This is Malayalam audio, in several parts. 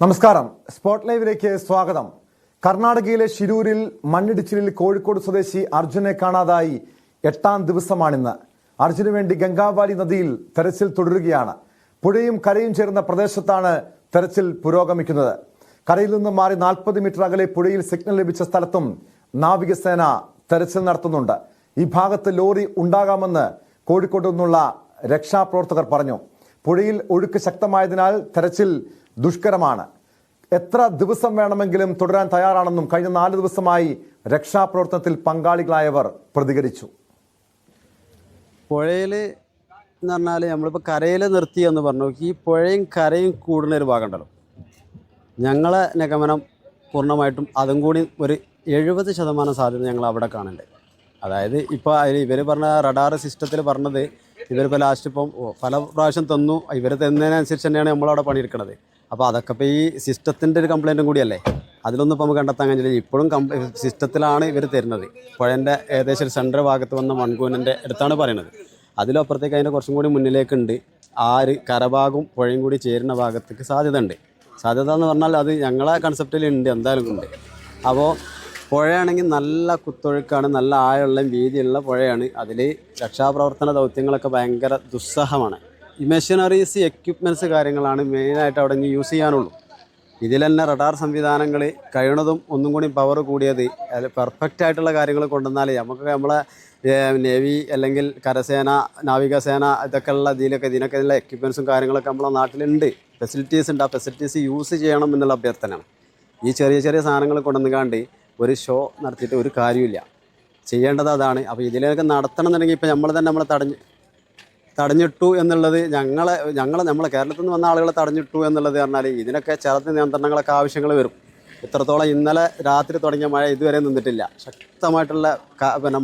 നമസ്കാരം. സ്പോട്ട് ലൈവിലേക്ക് സ്വാഗതം. കർണാടകയിലെ ഷിരൂരിൽ മണ്ണിടിച്ചിലിൽ കോഴിക്കോട് സ്വദേശി അർജുനെ കാണാതായി 8ാം ദിവസമാണിന്ന്. അർജുന് വേണ്ടി ഗംഗാവാലി നദിയിൽ തെരച്ചിൽ തുടരുകയാണ്. പുഴയും കരയും ചേർന്ന പ്രദേശത്താണ് തെരച്ചിൽ പുരോഗമിക്കുന്നത്. കരയിൽ നിന്ന് മാറി 40 മീറ്റർ അകലെ പുഴയിൽ സിഗ്നൽ ലഭിച്ച സ്ഥലത്തും നാവികസേന തെരച്ചിൽ നടത്തുന്നുണ്ട്. ഈ ഭാഗത്ത് ലോറി ഉണ്ടാകാമെന്ന് കോഴിക്കോട് നിന്നുള്ള രക്ഷാപ്രവർത്തകർ പറഞ്ഞു. പുഴയിൽ ഒഴുക്ക് ശക്തമായതിനാൽ തെരച്ചിൽ ദുഷ്കരമാണ്. എത്ര ദിവസം വേണമെങ്കിലും തുടരാൻ തയ്യാറാണെന്നും കഴിഞ്ഞ 4 ദിവസമായി രക്ഷാപ്രവർത്തനത്തിൽ പങ്കാളികളായവർ പ്രതികരിച്ചു. പുഴയിൽ എന്ന് പറഞ്ഞാൽ നമ്മളിപ്പോൾ കരയിൽ നിർത്തി എന്ന് പറഞ്ഞു. ഈ പുഴയും കരയും കൂടുന്ന ഒരു ഭാഗമുണ്ടല്ലോ, ഞങ്ങളെ നിഗമനം പൂർണ്ണമായിട്ടും അതും കൂടി ഒരു 70% സാധ്യത ഞങ്ങൾ അവിടെ കാണുന്നുണ്ട്. അതായത് ഇപ്പോൾ ഇവർ പറഞ്ഞ റഡാർ സിസ്റ്റത്തിൽ പറഞ്ഞത് ഇവരിപ്പോൾ ലാസ്റ്റ് ഇപ്പം പല പ്രാവശ്യം തന്നു, ഇവർ തന്നതിനനുസരിച്ച് തന്നെയാണ് നമ്മളവിടെ പണിയെടുക്കുന്നത്. അപ്പോൾ അതൊക്കെ ഇപ്പോൾ ഈ സിസ്റ്റത്തിൻ്റെ ഒരു കംപ്ലയിൻറ്റും കൂടിയല്ലേ, അതിലൊന്നും ഇപ്പോൾ നമുക്ക് കണ്ടെത്താൻ കഴിഞ്ഞില്ല. ഇപ്പോഴും സിസ്റ്റത്തിലാണ് ഇവർ തരുന്നത്. പുഴേൻ്റെ ഏകദേശം ഒരു സെൻറ്റർ ഭാഗത്ത് വന്ന മൺകൂനൻ്റെ അടുത്താണ് പറയുന്നത്. അതിലപ്പുറത്തേക്ക് അതിൻ്റെ കുറച്ചും കൂടി മുന്നിലേക്കുണ്ട്. ആ ഒരു കരഭാഗവും പുഴയും കൂടി ചേരുന്ന ഭാഗത്തേക്ക് സാധ്യത ഉണ്ട്. സാധ്യത എന്ന് പറഞ്ഞാൽ അത് ഞങ്ങളെ കൺസെപ്റ്റിലുണ്ട്, എന്തായാലും ഉണ്ട്. അപ്പോൾ പുഴയാണെങ്കിൽ നല്ല കുത്തൊഴുക്കാണ്, നല്ല ആഴമുള്ള വീതിയുള്ള പുഴയാണ്. അതിൽ രക്ഷാപ്രവർത്തന ദൗത്യങ്ങളൊക്കെ ഭയങ്കര ദുസ്സഹമാണ്. ഈ മെഷീനറീസ് എക്യുപ്മെൻറ്റ്സ് കാര്യങ്ങളാണ് മെയിനായിട്ട് അവിടെ ഇനി യൂസ് ചെയ്യാനുള്ളൂ. ഇതിൽ തന്നെ റഡാർ സംവിധാനങ്ങൾ കഴിയണതും ഒന്നും കൂടി പവർ കൂടിയത് പെർഫെക്റ്റ് ആയിട്ടുള്ള കാര്യങ്ങൾ കൊണ്ടുവന്നാൽ നമുക്ക് നമ്മളെ നേവി അല്ലെങ്കിൽ കരസേന, നാവികസേന ഇതിനൊക്കെ ഉള്ള എക്യുപ്മെൻറ്റ്സും കാര്യങ്ങളൊക്കെ നമ്മളെ നാട്ടിലുണ്ട്, ഫെസിലിറ്റീസ് ഉണ്ട്. ആ ഫെസിലിറ്റീസ് യൂസ് ചെയ്യണം എന്നുള്ള അഭ്യർത്ഥനയാണ്. ഈ ചെറിയ ചെറിയ സാധനങ്ങൾ കൊണ്ടുവന്നുകാണ്ട് ഒരു ഷോ നടത്തിയിട്ട് ഒരു കാര്യമില്ല. ചെയ്യേണ്ടത് അതാണ്. അപ്പോൾ ഇതിലേക്ക് നടത്തണം എന്നുണ്ടെങ്കിൽ ഇപ്പോൾ നമ്മൾ തന്നെ നമ്മളെ തടഞ്ഞിട്ടു എന്നുള്ളത് നമ്മളെ കേരളത്തിൽ നിന്ന് വന്ന ആളുകളെ തടഞ്ഞിട്ടു എന്നുള്ളത് പറഞ്ഞാൽ ഇതിനൊക്കെ ചെറുത്ത് നിയന്ത്രണങ്ങളൊക്കെ ആവശ്യങ്ങൾ വരും. ഇത്രത്തോളം ഇന്നലെ രാത്രി തുടങ്ങിയ മഴ ഇതുവരെ നിന്നിട്ടില്ല. ശക്തമായിട്ടുള്ള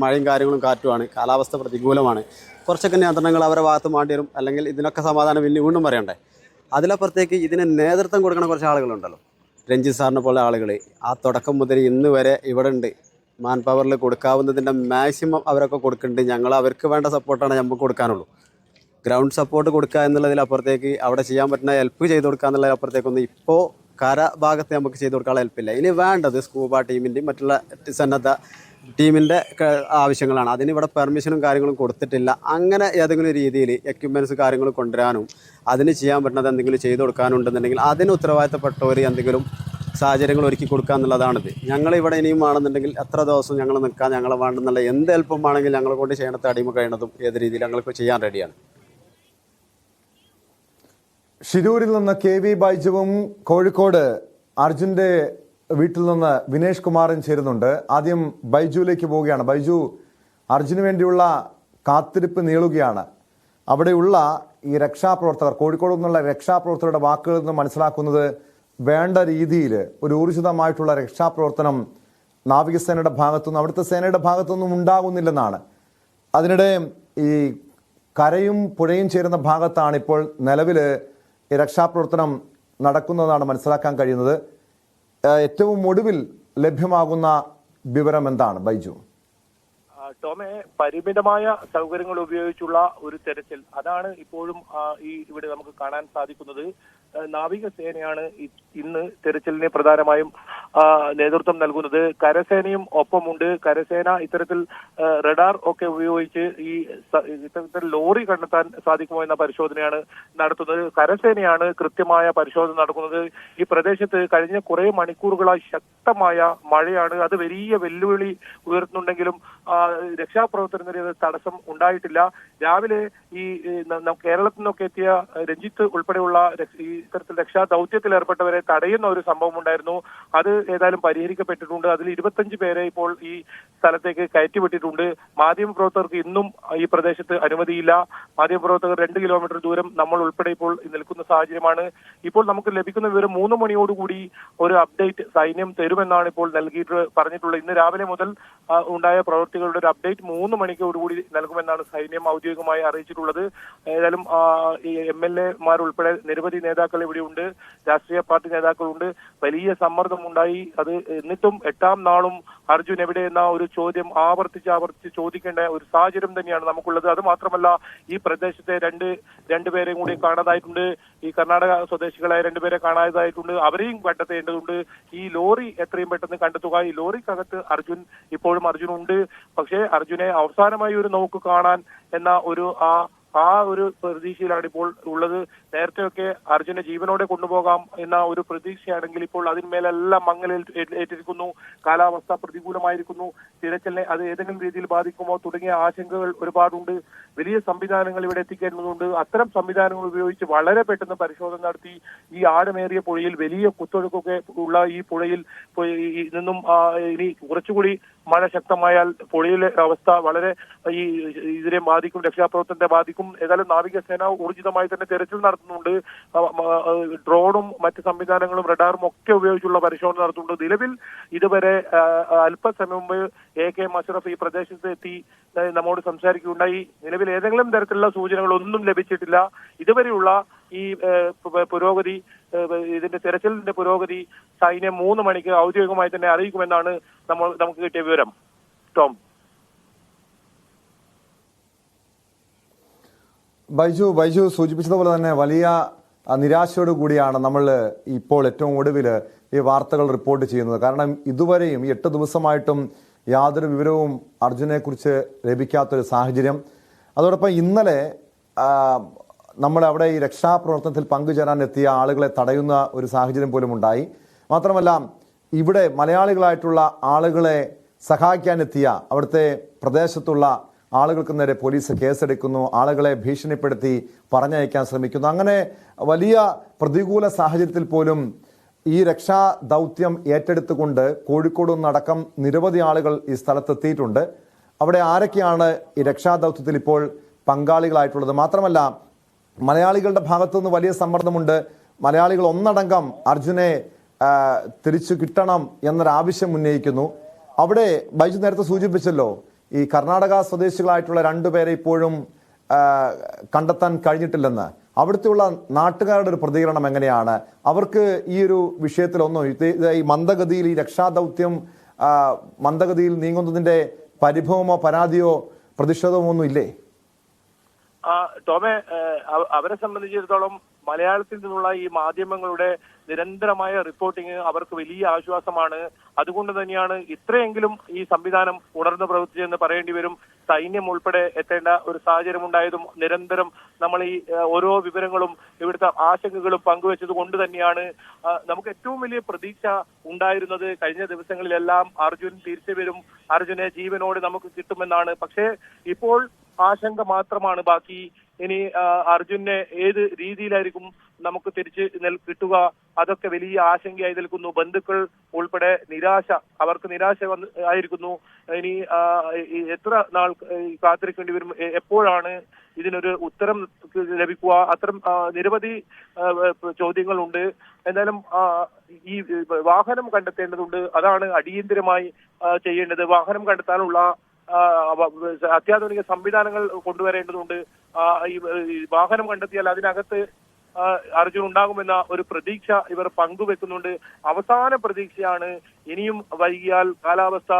മഴയും കാര്യങ്ങളും കാറ്റുമാണ്. കാലാവസ്ഥ പ്രതികൂലമാണ്. കുറച്ചൊക്കെ നിയന്ത്രണങ്ങൾ അവരുടെ ഭാഗത്ത് മാണ്ടി വരും. അല്ലെങ്കിൽ ഇതിനൊക്കെ സമാധാനം വീണ്ടും പറയണ്ടേ. അതിലപ്പുറത്തേക്ക് ഇതിന് നേതൃത്വം കൊടുക്കുന്ന കുറച്ച് ആളുകളുണ്ടല്ലോ, രഞ്ജിത്ത് സാറിനെ പോലെ ആളുകൾ ആ തുടക്കം മുതൽ ഇന്ന് വരെ ഇവിടെ ഉണ്ട്. മാൻ പവറിൽ കൊടുക്കാവുന്നതിൻ്റെ മാക്സിമം അവരൊക്കെ കൊടുക്കുന്നുണ്ട്. ഞങ്ങൾ അവർക്ക് വേണ്ട സപ്പോർട്ടാണ് നമുക്ക് കൊടുക്കാനുള്ളൂ. ഗ്രൗണ്ട് സപ്പോർട്ട് കൊടുക്കുക എന്നുള്ളതിലപ്പുറത്തേക്ക് അവിടെ ചെയ്യാൻ പറ്റുന്ന ഹെൽപ്പ് ചെയ്ത് കൊടുക്കുക എന്നുള്ളതിലപ്പുറത്തേക്കൊന്നും ഇപ്പോൾ കര ഭാഗത്ത് നമുക്ക് ചെയ്ത് കൊടുക്കാനുള്ള ഹെൽപ്പില്ല. ഇനി വേണ്ടത് സ്കൂബ ടീമിൻ്റെയും മറ്റുള്ള സന്നദ്ധ ടീമിൻ്റെ ആവശ്യങ്ങളാണ്. അതിന് ഇവിടെ പെർമിഷനും കാര്യങ്ങളും കൊടുത്തിട്ടില്ല. അങ്ങനെ ഏതെങ്കിലും രീതിയിൽ എക്യുപ്മെൻറ്റ്സ് കാര്യങ്ങൾ കൊണ്ടുവരാനും അതിന് ചെയ്യാൻ പറ്റുന്നത് എന്തെങ്കിലും ചെയ്ത് കൊടുക്കാനുണ്ടെന്നുണ്ടെങ്കിൽ അതിന് ഉത്തരവാദിത്തപ്പെട്ടവർ എന്തെങ്കിലും സാഹചര്യങ്ങൾ ഒരുക്കി കൊടുക്കുക എന്നുള്ളതാണിത്. ഞങ്ങളിവിടെ ഇനിയും ആണെന്നുണ്ടെങ്കിൽ എത്ര ദിവസം ഞങ്ങൾ നിൽക്കാൻ ഞങ്ങളെ വേണ്ടെന്നുള്ള എന്ത് എളുപ്പമാണെങ്കിൽ ഞങ്ങളെ കൊണ്ട് ചെയ്യണത്തെ അടിമ കഴിയണതും ഏത് രീതിയിൽ ഞങ്ങൾക്ക് ചെയ്യാൻ റെഡിയാണ്. ഷിരൂരിൽ നിന്ന് KV ബൈജുവും കോഴിക്കോട് അർജുൻ്റെ വീട്ടിൽ നിന്ന് വിനേഷ് കുമാറും ചേരുന്നുണ്ട്. ആദ്യം ബൈജുവിലേക്ക് പോവുകയാണ്. ബൈജു, അർജുന് വേണ്ടിയുള്ള കാത്തിരിപ്പ് നീളുകയാണ്. അവിടെയുള്ള ഈ രക്ഷാപ്രവർത്തകർ, കോഴിക്കോട് നിന്നുള്ള രക്ഷാപ്രവർത്തകരുടെ വാക്കുകളിൽ നിന്ന് മനസ്സിലാക്കുന്നത് വേണ്ട രീതിയിൽ ഒരു ഊർജിതമായിട്ടുള്ള രക്ഷാപ്രവർത്തനം നാവികസേനയുടെ ഭാഗത്തുനിന്നും അവിടുത്തെ സേനയുടെ ഭാഗത്തുനിന്നും ഉണ്ടാകുന്നില്ലെന്നാണ്. അതിനിടെ ഈ കരയും പുഴയും ചേരുന്ന ഭാഗത്താണ് ഇപ്പോൾ നിലവിൽ ഈ രക്ഷാപ്രവർത്തനം നടക്കുന്നതാണ് മനസ്സിലാക്കാൻ കഴിയുന്നത്. ഏറ്റവും ഒടുവിൽ ലഭ്യമാകുന്ന വിവരം എന്താണ് ബൈജു? ടോമെ, പരിമിതമായ സൗകര്യങ്ങൾ ഉപയോഗിച്ചുള്ള ഒരു തെരച്ചിൽ, അതാണ് ഇപ്പോഴും ഇവിടെ നമുക്ക് കാണാൻ സാധിക്കുന്നത്. നാവികസേനയാണ് ഇന്ന് തെരച്ചിലിന് പ്രധാനമായും നേതൃത്വം നൽകുന്നത്. കരസേനയും ഒപ്പമുണ്ട്. കരസേന ഇത്തരത്തിൽ റഡാർ ഒക്കെ ഉപയോഗിച്ച് ഇത്തരത്തിൽ ലോറി കണ്ടെത്താൻ സാധിക്കുമോ എന്ന പരിശോധനയാണ് നടത്തുന്നത്. കരസേനയാണ് കൃത്യമായ പരിശോധന നടക്കുന്നത്. ഈ പ്രദേശത്ത് കഴിഞ്ഞ കുറെ മണിക്കൂറുകളായി ശക്തമായ മഴയാണ്. അത് വലിയ വെല്ലുവിളി ഉയർത്തുന്നുണ്ടെങ്കിലും രക്ഷാപ്രവർത്തനത്തിന് തടസ്സം ഉണ്ടായിട്ടില്ല. രാവിലെ ഈ കേരളത്തിൽ നിന്നൊക്കെ എത്തിയ രഞ്ജിത്ത് ഉൾപ്പെടെയുള്ള ഇത്തരത്തിൽ രക്ഷാ ദൗത്യത്തിൽ ഏർപ്പെട്ടവരെ തടയുന്ന ഒരു സംഭവം ഉണ്ടായിരുന്നു. അത് ഏതായാലും പരിഹരിക്കപ്പെട്ടിട്ടുണ്ട്. അതിൽ 25 പേരെ ഇപ്പോൾ ഈ സ്ഥലത്തേക്ക് കയറ്റിവിട്ടിട്ടുണ്ട്. മാധ്യമപ്രവർത്തകർക്ക് ഇന്നും ഈ പ്രദേശത്ത് അനുമതിയില്ല. മാധ്യമപ്രവർത്തകർ 2 കിലോമീറ്റർ ദൂരം നമ്മൾ ഉൾപ്പെടെ ഇപ്പോൾ നിൽക്കുന്ന സാഹചര്യമാണ്. ഇപ്പോൾ നമുക്ക് ലഭിക്കുന്ന വിവരം 3 മണിയോടുകൂടി ഒരു അപ്ഡേറ്റ് സൈന്യം തരുമെന്നാണ് ഇപ്പോൾ പറഞ്ഞിട്ടുള്ളത്. ഇന്ന് രാവിലെ മുതൽ ഉണ്ടായ പ്രവൃത്തികളുടെ ഒരു അപ്ഡേറ്റ് അപ്ഡേറ്റ് 3 മണിക്കോടുകൂടി നൽകുമെന്നാണ് സൈന്യം ഔദ്യോഗികമായി അറിയിച്ചിട്ടുള്ളത്. ഏതായാലും ഈ MLA-മാർ ഉൾപ്പെടെ നിരവധി നേതാക്കൾ ഇവിടെയുണ്ട്, രാഷ്ട്രീയ പാർട്ടി നേതാക്കളുണ്ട്. വലിയ സമ്മർദ്ദമുണ്ടായി. അത് എന്നിട്ടും 8ാം നാളും അർജുൻ എവിടെ എന്ന ഒരു ചോദ്യം ആവർത്തിച്ച് ചോദിക്കേണ്ട ഒരു സാഹചര്യം തന്നെയാണ് നമുക്കുള്ളത്. അത് മാത്രമല്ല, ഈ പ്രദേശത്തെ രണ്ടുപേരെയും കൂടി കാണാതായിട്ടുണ്ട്. ഈ കർണാടക സ്വദേശികളായ 2 പേരെ കാണാതായിട്ടുണ്ട്. അവരെയും കണ്ടെത്തേണ്ടതുണ്ട്. ഈ ലോറി എത്രയും പെട്ടെന്ന് കണ്ടെത്തുക. ഈ ലോറിക്കകത്ത് ഇപ്പോഴും അർജുൻ ഉണ്ട്. പക്ഷേ അർജുനെ അവസാനമായി ഒരു നോക്ക് കാണാൻ എന്ന ഒരു പ്രതീക്ഷയിലാണ് ഇപ്പോൾ ഉള്ളത്. നേരത്തെയൊക്കെ അർജുനെ ജീവനോടെ കൊണ്ടുപോകാം എന്ന ഒരു പ്രതീക്ഷയാണെങ്കിൽ ഇപ്പോൾ അതിന്മേലെല്ലാം ഏറ്റിരിക്കുന്നു. കാലാവസ്ഥ പ്രതികൂലമായിരിക്കുന്നു. തിരച്ചിലിനെ അത് ഏതെങ്കിലും രീതിയിൽ ബാധിക്കുമോ തുടങ്ങിയ ആശങ്കകൾ ഒരുപാടുണ്ട്. വലിയ സംവിധാനങ്ങൾ ഇവിടെ എത്തിക്കേണ്ടതുണ്ട്. അത്തരം സംവിധാനങ്ങൾ ഉപയോഗിച്ച് വളരെ പെട്ടെന്ന് പരിശോധന നടത്തി ഈ ആഴമേറിയ പുഴയിൽ, വലിയ കുത്തൊഴുക്കൊക്കെ ഉള്ള ഈ പുഴയിൽ നിന്നും ഇനി കുറച്ചുകൂടി മഴ ശക്തമായാൽ പുഴയിലെ അവസ്ഥ വളരെ ഇതിനെ ബാധിക്കും, രക്ഷാപ്രവർത്തനത്തെ ബാധിക്കും. ഏതായാലും നാവികസേന ഊർജിതമായി തന്നെ തെരച്ചിൽ നടത്തുന്നുണ്ട്. ഡ്രോണും മറ്റ് സംവിധാനങ്ങളും റഡാറും ഒക്കെ ഉപയോഗിച്ചുള്ള പരിശോധന നടത്തുന്നുണ്ട്. നിലവിൽ ഇതുവരെ അല്പസമയം മുമ്പ് AK മഷ്റഫ് ഈ പ്രദേശത്ത് എത്തി നമ്മോട് സംസാരിക്കുകയുണ്ടായി. നിലവിൽ ഏതെങ്കിലും തരത്തിലുള്ള സൂചനകളൊന്നും ലഭിച്ചിട്ടില്ല. ഇതുവരെയുള്ള ഈ പുരോഗതി, ഇതിന്റെ തെരച്ചിലിന്റെ പുരോഗതി സൈന്യം 3 മണിക്ക് ഔദ്യോഗികമായി തന്നെ അറിയിക്കുമെന്നാണ് നമുക്ക് കിട്ടിയ വിവരം. ടോം. ബൈജു സൂചിപ്പിച്ചതുപോലെ തന്നെ വലിയ നിരാശയോട് കൂടിയാണ് നമ്മൾ ഇപ്പോൾ ഏറ്റവും ഒടുവിൽ ഈ വാർത്തകൾ റിപ്പോർട്ട് ചെയ്യുന്നത്. കാരണം ഇതുവരെയും ഈ 8 ദിവസമായിട്ടും യാതൊരു വിവരവും അർജുനെ കുറിച്ച് ലഭിക്കാത്തൊരു സാഹചര്യം. അതോടൊപ്പം ഇന്നലെ നമ്മളവിടെ ഈ രക്ഷാപ്രവർത്തനത്തിൽ പങ്കുചേരാൻ എത്തിയ ആളുകളെ തടയുന്ന ഒരു സാഹചര്യം പോലും ഉണ്ടായി. മാത്രമല്ല, ഇവിടെ മലയാളികളായിട്ടുള്ള ആളുകളെ സഹായിക്കാനെത്തിയ അവിടുത്തെ പ്രദേശത്തുള്ള ആളുകൾക്ക് നേരെ പോലീസ് കേസെടുക്കുന്നു, ആളുകളെ ഭീഷണിപ്പെടുത്തി പറഞ്ഞയക്കാൻ ശ്രമിക്കുന്നു. അങ്ങനെ വലിയ പ്രതികൂല സാഹചര്യത്തിൽ പോലും ഈ രക്ഷാ ദൗത്യം ഏറ്റെടുത്തുകൊണ്ട് കോഴിക്കോട് നിന്നടക്കം നിരവധി ആളുകൾ ഈ സ്ഥലത്തെത്തിയിട്ടുണ്ട്. അവിടെ ആരൊക്കെയാണ് ഈ രക്ഷാദൗത്യത്തിൽ ഇപ്പോൾ പങ്കാളികളായിട്ടുള്ളത്? മാത്രമല്ല, മലയാളികളുടെ ഭാഗത്തുനിന്ന് വലിയ സമ്മർദ്ദമുണ്ട്. മലയാളികൾ ഒന്നടങ്കം അർജുനെ തിരിച്ചു കിട്ടണം എന്നൊരാവശ്യം ഉന്നയിക്കുന്നു. അവിടെ ബൈജു നേരത്തെ സൂചിപ്പിച്ചല്ലോ, ഈ കർണാടക സ്വദേശികളായിട്ടുള്ള 2 പേരെ ഇപ്പോഴും കണ്ടെത്താൻ കഴിഞ്ഞിട്ടില്ലെന്ന്. അവിടുത്തെയുള്ള നാട്ടുകാരുടെ ഒരു പ്രതികരണം എങ്ങനെയാണ്? അവർക്ക് ഈ ഒരു വിഷയത്തിലൊന്നും ഈ മന്ദഗതിയിൽ ഈ രക്ഷാദൗത്യം മന്ദഗതിയിൽ നീങ്ങുന്നതിന്റെ പരിഭവമോ പരാതിയോ പ്രതിഷേധമോ ഒന്നും ഇല്ലേ? ടോമെ, അവരെ സംബന്ധിച്ചിടത്തോളം മലയാളത്തിൽ നിന്നുള്ള ഈ മാധ്യമങ്ങളുടെ നിരന്തരമായ റിപ്പോർട്ടിങ് അവർക്ക് വലിയ ആശ്വാസമാണ്. അതുകൊണ്ട് തന്നെയാണ് ഇത്രയെങ്കിലും ഈ സംവിധാനം ഉണർന്നു പ്രവർത്തിച്ചെന്ന് പറയേണ്ടി വരും. സൈന്യം ഉൾപ്പെടെ എത്തേണ്ട ഒരു സാഹചര്യം ഉണ്ടായതും നിരന്തരം നമ്മൾ ഈ ഓരോ വിവരങ്ങളും ഇവിടുത്തെ ആശങ്കകളും പങ്കുവെച്ചത് കൊണ്ട് തന്നെയാണ് നമുക്ക് ഏറ്റവും വലിയ പ്രതീക്ഷ ഉണ്ടായിരുന്നത്. കഴിഞ്ഞ ദിവസങ്ങളിലെല്ലാം അർജുൻ തിരിച്ചു വരും, അർജുനെ ജീവനോട് നമുക്ക് കിട്ടുമെന്നാണ്. പക്ഷേ ഇപ്പോൾ ആശങ്ക മാത്രമാണ് ബാക്കി. ഇനി അർജുനെ ഏത് രീതിയിലായിരിക്കും നമുക്ക് തിരിച്ച് കിട്ടുക, അതൊക്കെ വലിയ ആശങ്കയായി നിൽക്കുന്നു. ബന്ധുക്കൾ ഉൾപ്പെടെ അവർക്ക് നിരാശ ആയിരിക്കുന്നു. ഇനി എത്ര നാൾ കാത്തിരിക്കേണ്ടി വരും, എപ്പോഴാണ് ഇതിനൊരു ഉത്തരം ലഭിക്കുക? അത്തരം നിരവധി ചോദ്യങ്ങളുണ്ട്. എന്തായാലും ഈ വാഹനം കണ്ടെത്തേണ്ടതുണ്ട്. അതാണ് അടിയന്തരമായി ചെയ്യേണ്ടത്. വാഹനം കണ്ടെത്താനുള്ള അത്യാധുനിക സംവിധാനങ്ങൾ കൊണ്ടുവരേണ്ടതുണ്ട്. ഈ വാഹനം കണ്ടെത്തിയാൽ അതിനകത്ത് അർജുൻ ഉണ്ടാകുമെന്ന ഒരു പ്രതീക്ഷ ഇവർ പങ്കുവെക്കുന്നുണ്ട്. അവസാന പ്രതീക്ഷയാണ്. ഇനിയും വൈകിയാൽ, കാലാവസ്ഥ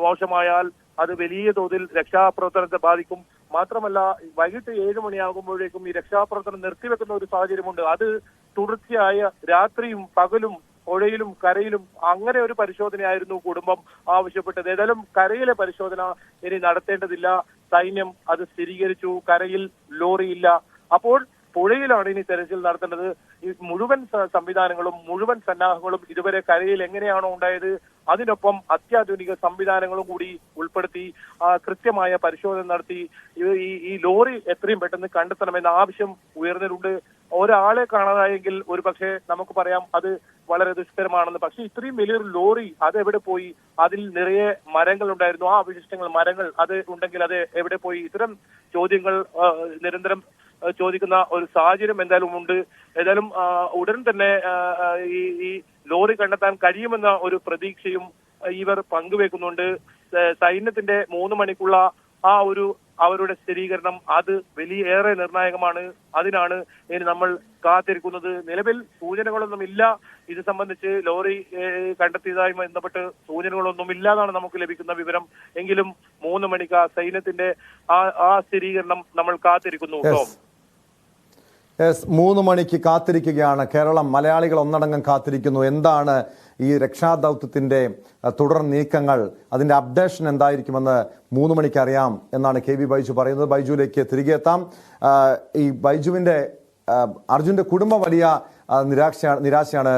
മോശമായാൽ അത് വലിയ തോതിൽ രക്ഷാപ്രവർത്തനത്തെ ബാധിക്കും. മാത്രമല്ല, വൈകിട്ട് 7 മണിയാകുമ്പോഴേക്കും ഈ രക്ഷാപ്രവർത്തനം നിർത്തിവെക്കുന്ന ഒരു സാഹചര്യമുണ്ട്. അത് തുടർച്ചയായ രാത്രിയും പകലും പുഴയിലും കരയിലും അങ്ങനെ ഒരു പരിശോധനയായിരുന്നു കുടുംബം ആവശ്യപ്പെട്ടത്. ഏതായാലും കരയിലെ പരിശോധന ഇനി നടത്തേണ്ടതില്ല. സൈന്യം അത് സ്ഥിരീകരിച്ചു. കരയിൽ ലോറിയില്ല. അപ്പോൾ പുഴയിലാണ് ഇനി തെരച്ചിൽ നടത്തേണ്ടത്. ഈ മുഴുവൻ സംവിധാനങ്ങളും മുഴുവൻ സന്നാഹങ്ങളും ഇതുവരെ കരയിൽ എങ്ങനെയാണോ ഉണ്ടായത് അതിനൊപ്പം അത്യാധുനിക സംവിധാനങ്ങളും കൂടി ഉൾപ്പെടുത്തി കൃത്യമായ പരിശോധന നടത്തി ഈ ലോറി എത്രയും പെട്ടെന്ന് കണ്ടെത്തണമെന്ന ആവശ്യം ഉയർന്നിട്ടുണ്ട്. ഒരാളെ കാണാതായെങ്കിൽ ഒരു പക്ഷേ നമുക്ക് പറയാം അത് വളരെ ദുഷ്കരമാണെന്ന്. പക്ഷെ ഇത്രയും വലിയൊരു ലോറി അതെവിടെ പോയി? അതിൽ നിറയെ മരങ്ങൾ ഉണ്ടായിരുന്നു. ആ അവശിഷ്ടങ്ങൾ, മരങ്ങൾ അത് ഉണ്ടെങ്കിൽ അത് എവിടെ പോയി? ഇത്തരം ചോദ്യങ്ങൾ നിരന്തരം ചോദിക്കുന്ന ഒരു സാഹചര്യം എന്തായാലും ഉണ്ട്. ഏതായാലും ഉടൻ തന്നെ ഈ ലോറി കണ്ടെത്താൻ കഴിയുമെന്ന ഒരു പ്രതീക്ഷയും ഇവർ പങ്കുവെക്കുന്നുണ്ട്. സൈന്യത്തിന്റെ 3 മണിക്കുള്ള ആ ഒരു അവരുടെ സ്ഥിരീകരണം അത് ഏറെ നിർണായകമാണ്. അതിനാണ് ഇനി നമ്മൾ കാത്തിരിക്കുന്നത്. നിലവിൽ സൂചനകളൊന്നുമില്ല. ഇത് സംബന്ധിച്ച് ലോറി കണ്ടെത്തിയതായി ബന്ധപ്പെട്ട് സൂചനകളൊന്നും ഇല്ലാതാണ് നമുക്ക് ലഭിക്കുന്ന വിവരം. എങ്കിലും 3 മണിക്ക് സൈന്യത്തിന്റെ ആ സ്ഥിരീകരണം നമ്മൾ കാത്തിരിക്കുന്നു. യെസ്, 3 മണിക്ക് കാത്തിരിക്കുകയാണ് കേരളം. മലയാളികൾ ഒന്നടങ്കം കാത്തിരിക്കുന്നു. എന്താണ് ഈ രക്ഷാദൗത്യത്തിന്റെ തുടർ നീക്കങ്ങൾ, അതിന്റെ അപ്ഡേഷൻ എന്തായിരിക്കുമെന്ന് 3 മണിക്ക് അറിയാം എന്നാണ് കെ വി ബൈജു പറയുന്നത്. ബൈജുവിലേക്ക് തിരികെ എത്താം. ഈ ബൈജുവിന്റെ അർജുന്റെ കുടുംബം വലിയ നിരാശയാണ്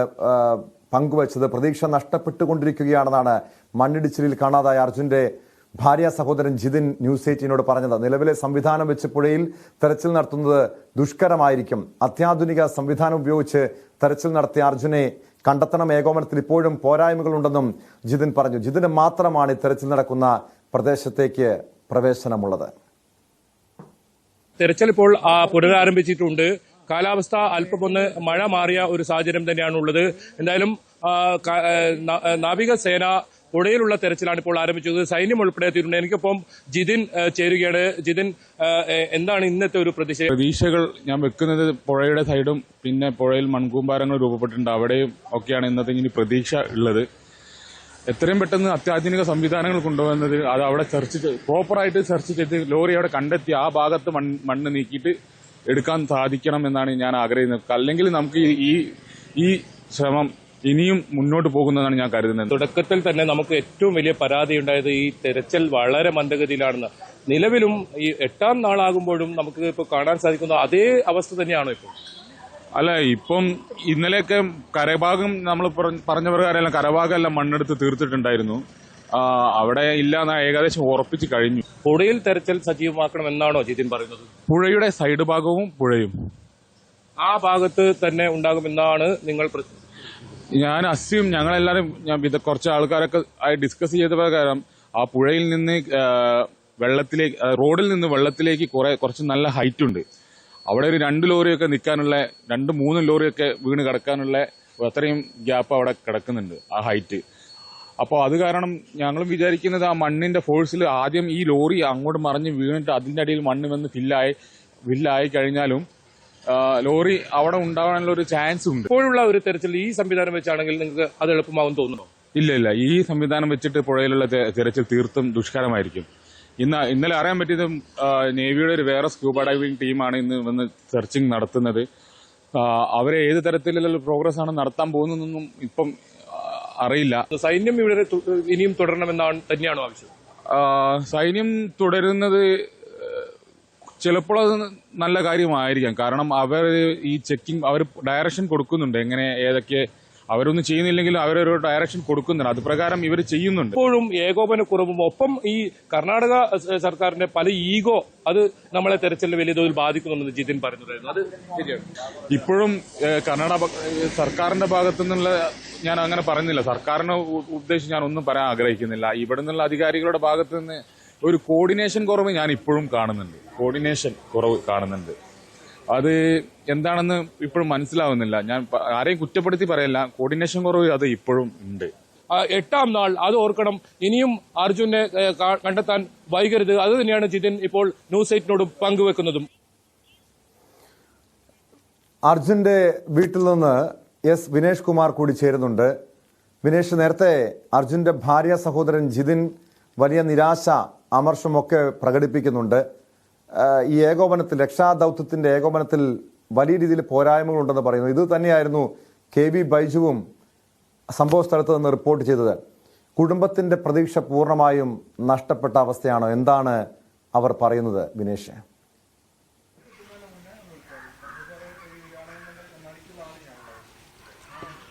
പങ്കുവച്ചത്. പ്രതീക്ഷ നഷ്ടപ്പെട്ടുകൊണ്ടിരിക്കുകയാണെന്നാണ് മണ്ണിടിച്ചിലിൽ കാണാതായ അർജുന്റെ ഭാര്യ സഹോദരൻ ജിതിൻ ന്യൂസ് 18നോട് പറഞ്ഞത്. നിലവിലെ സംവിധാനം വെച്ച് പുഴയിൽ തെരച്ചിൽ നടത്തുന്നത് ദുഷ്കരമായിരിക്കും. അത്യാധുനിക സംവിധാനം ഉപയോഗിച്ച് തെരച്ചിൽ നടത്തിയ അർജുനെ കണ്ടെത്തണം. ഏകോപനത്തിൽ ഇപ്പോഴും പോരായ്മകളുണ്ടെന്നും ജിതിൻ പറഞ്ഞു. ജിതിന് മാത്രമാണ് ഈ തെരച്ചിൽ നടക്കുന്ന പ്രദേശത്തേക്ക് പ്രവേശനമുള്ളത്. തെരച്ചിൽ ഇപ്പോൾ പുനരാരംഭിച്ചിട്ടുണ്ട്. കാലാവസ്ഥ അല്പമൊന്ന് മഴ മാറിയ ഒരു സാഹചര്യം തന്നെയാണുള്ളത്. എന്തായാലും നാവികസേന പുഴയിലുള്ള തെരച്ചിലാണ് ഇപ്പോൾ ആരംഭിച്ചത്. സൈന്യം ഉൾപ്പെടെ എത്തിയിട്ടുണ്ട്. എനിക്കൊപ്പം ജിതിൻ ചേരുകയാണ്. ജിതിൻ, എന്താണ് ഇന്നത്തെ ഒരു പ്രതീക്ഷകൾ ഞാൻ വെക്കുന്നത്? പുഴയുടെ സൈഡും പിന്നെ പുഴയിൽ മൺകൂമ്പാരങ്ങൾ രൂപപ്പെട്ടിട്ടുണ്ട്, അവിടെയും ഒക്കെയാണ് ഇന്നത്തെ ഇനി പ്രതീക്ഷ ഉള്ളത്. എത്രയും പെട്ടെന്ന് അത്യാധുനിക സംവിധാനങ്ങൾ കൊണ്ടുവന്നത്, അത് അവിടെ പ്രോപ്പറായിട്ട് സെർച്ച് ചെയ്ത് ലോറി അവിടെ കണ്ടെത്തി ആ ഭാഗത്ത് മണ്ണ് നീക്കിയിട്ട് എടുക്കാൻ സാധിക്കണം എന്നാണ് ഞാൻ ആഗ്രഹിക്കുന്നത്. അല്ലെങ്കിൽ നമുക്ക് ഈ ശ്രമം ഇനിയും മുന്നോട്ട് പോകുന്നതാണ് ഞാൻ കരുതുന്നത്. തുടക്കത്തിൽ തന്നെ നമുക്ക് ഏറ്റവും വലിയ പരാതി ഉണ്ടായത് ഈ തെരച്ചിൽ വളരെ മന്ദഗതിയിലാണെന്ന്. നിലവിലും ഈ 8ാം നാളാകുമ്പോഴും നമുക്ക് ഇപ്പോൾ കാണാൻ സാധിക്കുന്ന അതേ അവസ്ഥ തന്നെയാണോ ഇപ്പോൾ? അല്ല, ഇപ്പം ഇന്നലെയൊക്കെ കരഭാഗം നമ്മൾ പറഞ്ഞ പ്രകാരം കരഭാഗമെല്ലാം മണ്ണെടുത്ത് തീർത്തിട്ടുണ്ടായിരുന്നു. അവിടെ ഇല്ലാന്ന് ഏകദേശം ഉറപ്പിച്ച് കഴിഞ്ഞു. പുഴയിൽ തെരച്ചിൽ സജീവമാക്കണം എന്നാണോ ജിതിൻ പറയുന്നത്? പുഴയുടെ സൈഡ് ഭാഗവും പുഴയും ആ ഭാഗത്ത് തന്നെ ഉണ്ടാകുമെന്നാണ് നിങ്ങൾ ഞാൻ അസ്യൂം ഞങ്ങളെല്ലാവരും കുറച്ച് ആൾക്കാരൊക്കെ ഡിസ്കസ് ചെയ്ത പ്രകാരം ആ പുഴയിൽ നിന്ന് വെള്ളത്തിലേക്ക്, റോഡിൽ നിന്ന് വെള്ളത്തിലേക്ക് കുറച്ച് നല്ല ഹൈറ്റ് ഉണ്ട്. അവിടെ ഒരു 2 ലോറിയൊക്കെ നിൽക്കാനുള്ള 2-3 ലോറിയൊക്കെ വീണ് കിടക്കാനുള്ള അത്രയും ഗ്യാപ്പ് അവിടെ കിടക്കുന്നുണ്ട് ആ ഹൈറ്റ്. അപ്പോൾ അത് കാരണം ഞങ്ങളും വിചാരിക്കുന്നത് ആ മണ്ണിന്റെ ഫോഴ്സിൽ ആദ്യം ഈ ലോറി അങ്ങോട്ട് മറിഞ്ഞ് വീണിട്ട് അതിന്റെ അടിയിൽ മണ്ണ് വന്ന് ഫില്ലായി കഴിഞ്ഞാലും ലോറി അവിടെ ഉണ്ടാവാനുള്ള ഒരു ചാൻസ് ഉണ്ട്. ഇപ്പോഴുള്ള ഒരു തെരച്ചിൽ ഈ സംവിധാനം വെച്ചാണെങ്കിൽ നിങ്ങൾക്ക് അത് എളുപ്പമാകും തോന്നുന്നു? ഇല്ല, ഈ സംവിധാനം വെച്ചിട്ട് പുഴയിലുള്ള തെരച്ചിൽ തീർത്തും ദുഷ്കരമായിരിക്കും. ഇന്നലെ അറിയാൻ പറ്റിയത് നേവിയുടെ ഒരു വേറെ സ്കൂബ ഡൈവിംഗ് ടീമാണ് ഇന്ന് വന്ന് സെർച്ചിങ് നടത്തുന്നത്. അവരെ ഏത് തരത്തിലുള്ള പ്രോഗ്രസ് ആണ് നടത്താൻ പോകുന്നതെന്നൊന്നും ഇപ്പം അറിയില്ല. സൈന്യം ഇവിടെ ഇനിയും തുടരണമെന്നാണ് തന്നെയാണോ ആവശ്യം? സൈന്യം തുടരുന്നത് ചിലപ്പോൾ അത് നല്ല കാര്യമായിരിക്കാം. കാരണം അവർ ഈ ചെക്കിംഗ് അവർ ഡയറക്ഷൻ കൊടുക്കുന്നുണ്ട്. എങ്ങനെ ഏതൊക്കെ അവരൊന്നും ചെയ്യുന്നില്ലെങ്കിലും അവരൊരു ഡയറക്ഷൻ കൊടുക്കുന്നുണ്ട്. അത് പ്രകാരം ഇവർ ചെയ്യുന്നുണ്ട്. ഇപ്പോഴും ഏകോപനക്കുറവും ഒപ്പം ഈ കർണാടക സർക്കാരിന്റെ പല ഈഗോ അത് നമ്മളെ തെരച്ചിലിന് വലിയ തോതിൽ ബാധിക്കുന്നുണ്ടെന്ന് ജിതിൻ പറഞ്ഞിരുന്നു. അത് ശരിയാണ്? ഇപ്പോഴും കർണാടക സർക്കാരിന്റെ ഭാഗത്തു നിന്നുള്ള ഞാൻ അങ്ങനെ പറയുന്നില്ല. സർക്കാരിനെ ഉദ്ദേശിച്ച് ഞാൻ ഒന്നും പറയാൻ ആഗ്രഹിക്കുന്നില്ല. ഇവിടെ നിന്നുള്ള അധികാരികളുടെ ഭാഗത്തു നിന്ന് ഒരു കോർഡിനേഷൻ കുറവ് ഞാൻ ഇപ്പോഴും കാണുന്നുണ്ട്. അത് എന്താണെന്ന് ഇപ്പോഴും മനസ്സിലാവുന്നില്ല. ഞാൻ ആരെയും കുറ്റപ്പെടുത്തി പറയല്ല, കോർഡിനേഷൻ കുറവ് അത് ഇപ്പോഴും ഉണ്ട്. 8ാം നാൾ അത് ഓർക്കണം. ഇനിയും അർജുനെ കണ്ടെത്താൻ വൈകരുത്. അത് തന്നെയാണ് ജിതിൻ ഇപ്പോൾ ന്യൂസ് 8നോട് പങ്കുവെക്കുന്നതും. അർജുന്റെ വീട്ടിൽ നിന്ന് വിനേഷ് കുമാർ കൂടി ചേരുന്നുണ്ട്. വിനേഷ്, നേരത്തെ അർജുന്റെ ഭാര്യ സഹോദരൻ ജിതിൻ വലിയ നിരാശ അമർഷമൊക്കെ പ്രകടിപ്പിക്കുന്നുണ്ട്. ഈ ഏകോപനത്തിൽ, രക്ഷാദൌത്യത്തിന്റെ ഏകോപനത്തിൽ വലിയ രീതിയിൽ പോരായ്മകളുണ്ടെന്ന് പറയുന്നു. ഇത് തന്നെയായിരുന്നു കെ വി ബൈജുവും സംഭവ സ്ഥലത്ത് നിന്ന് റിപ്പോർട്ട് ചെയ്തത്. കുടുംബത്തിന്റെ പ്രതീക്ഷ പൂർണ്ണമായും നഷ്ടപ്പെട്ട അവസ്ഥയാണോ? എന്താണ് അവർ പറയുന്നത് വിനേഷ്?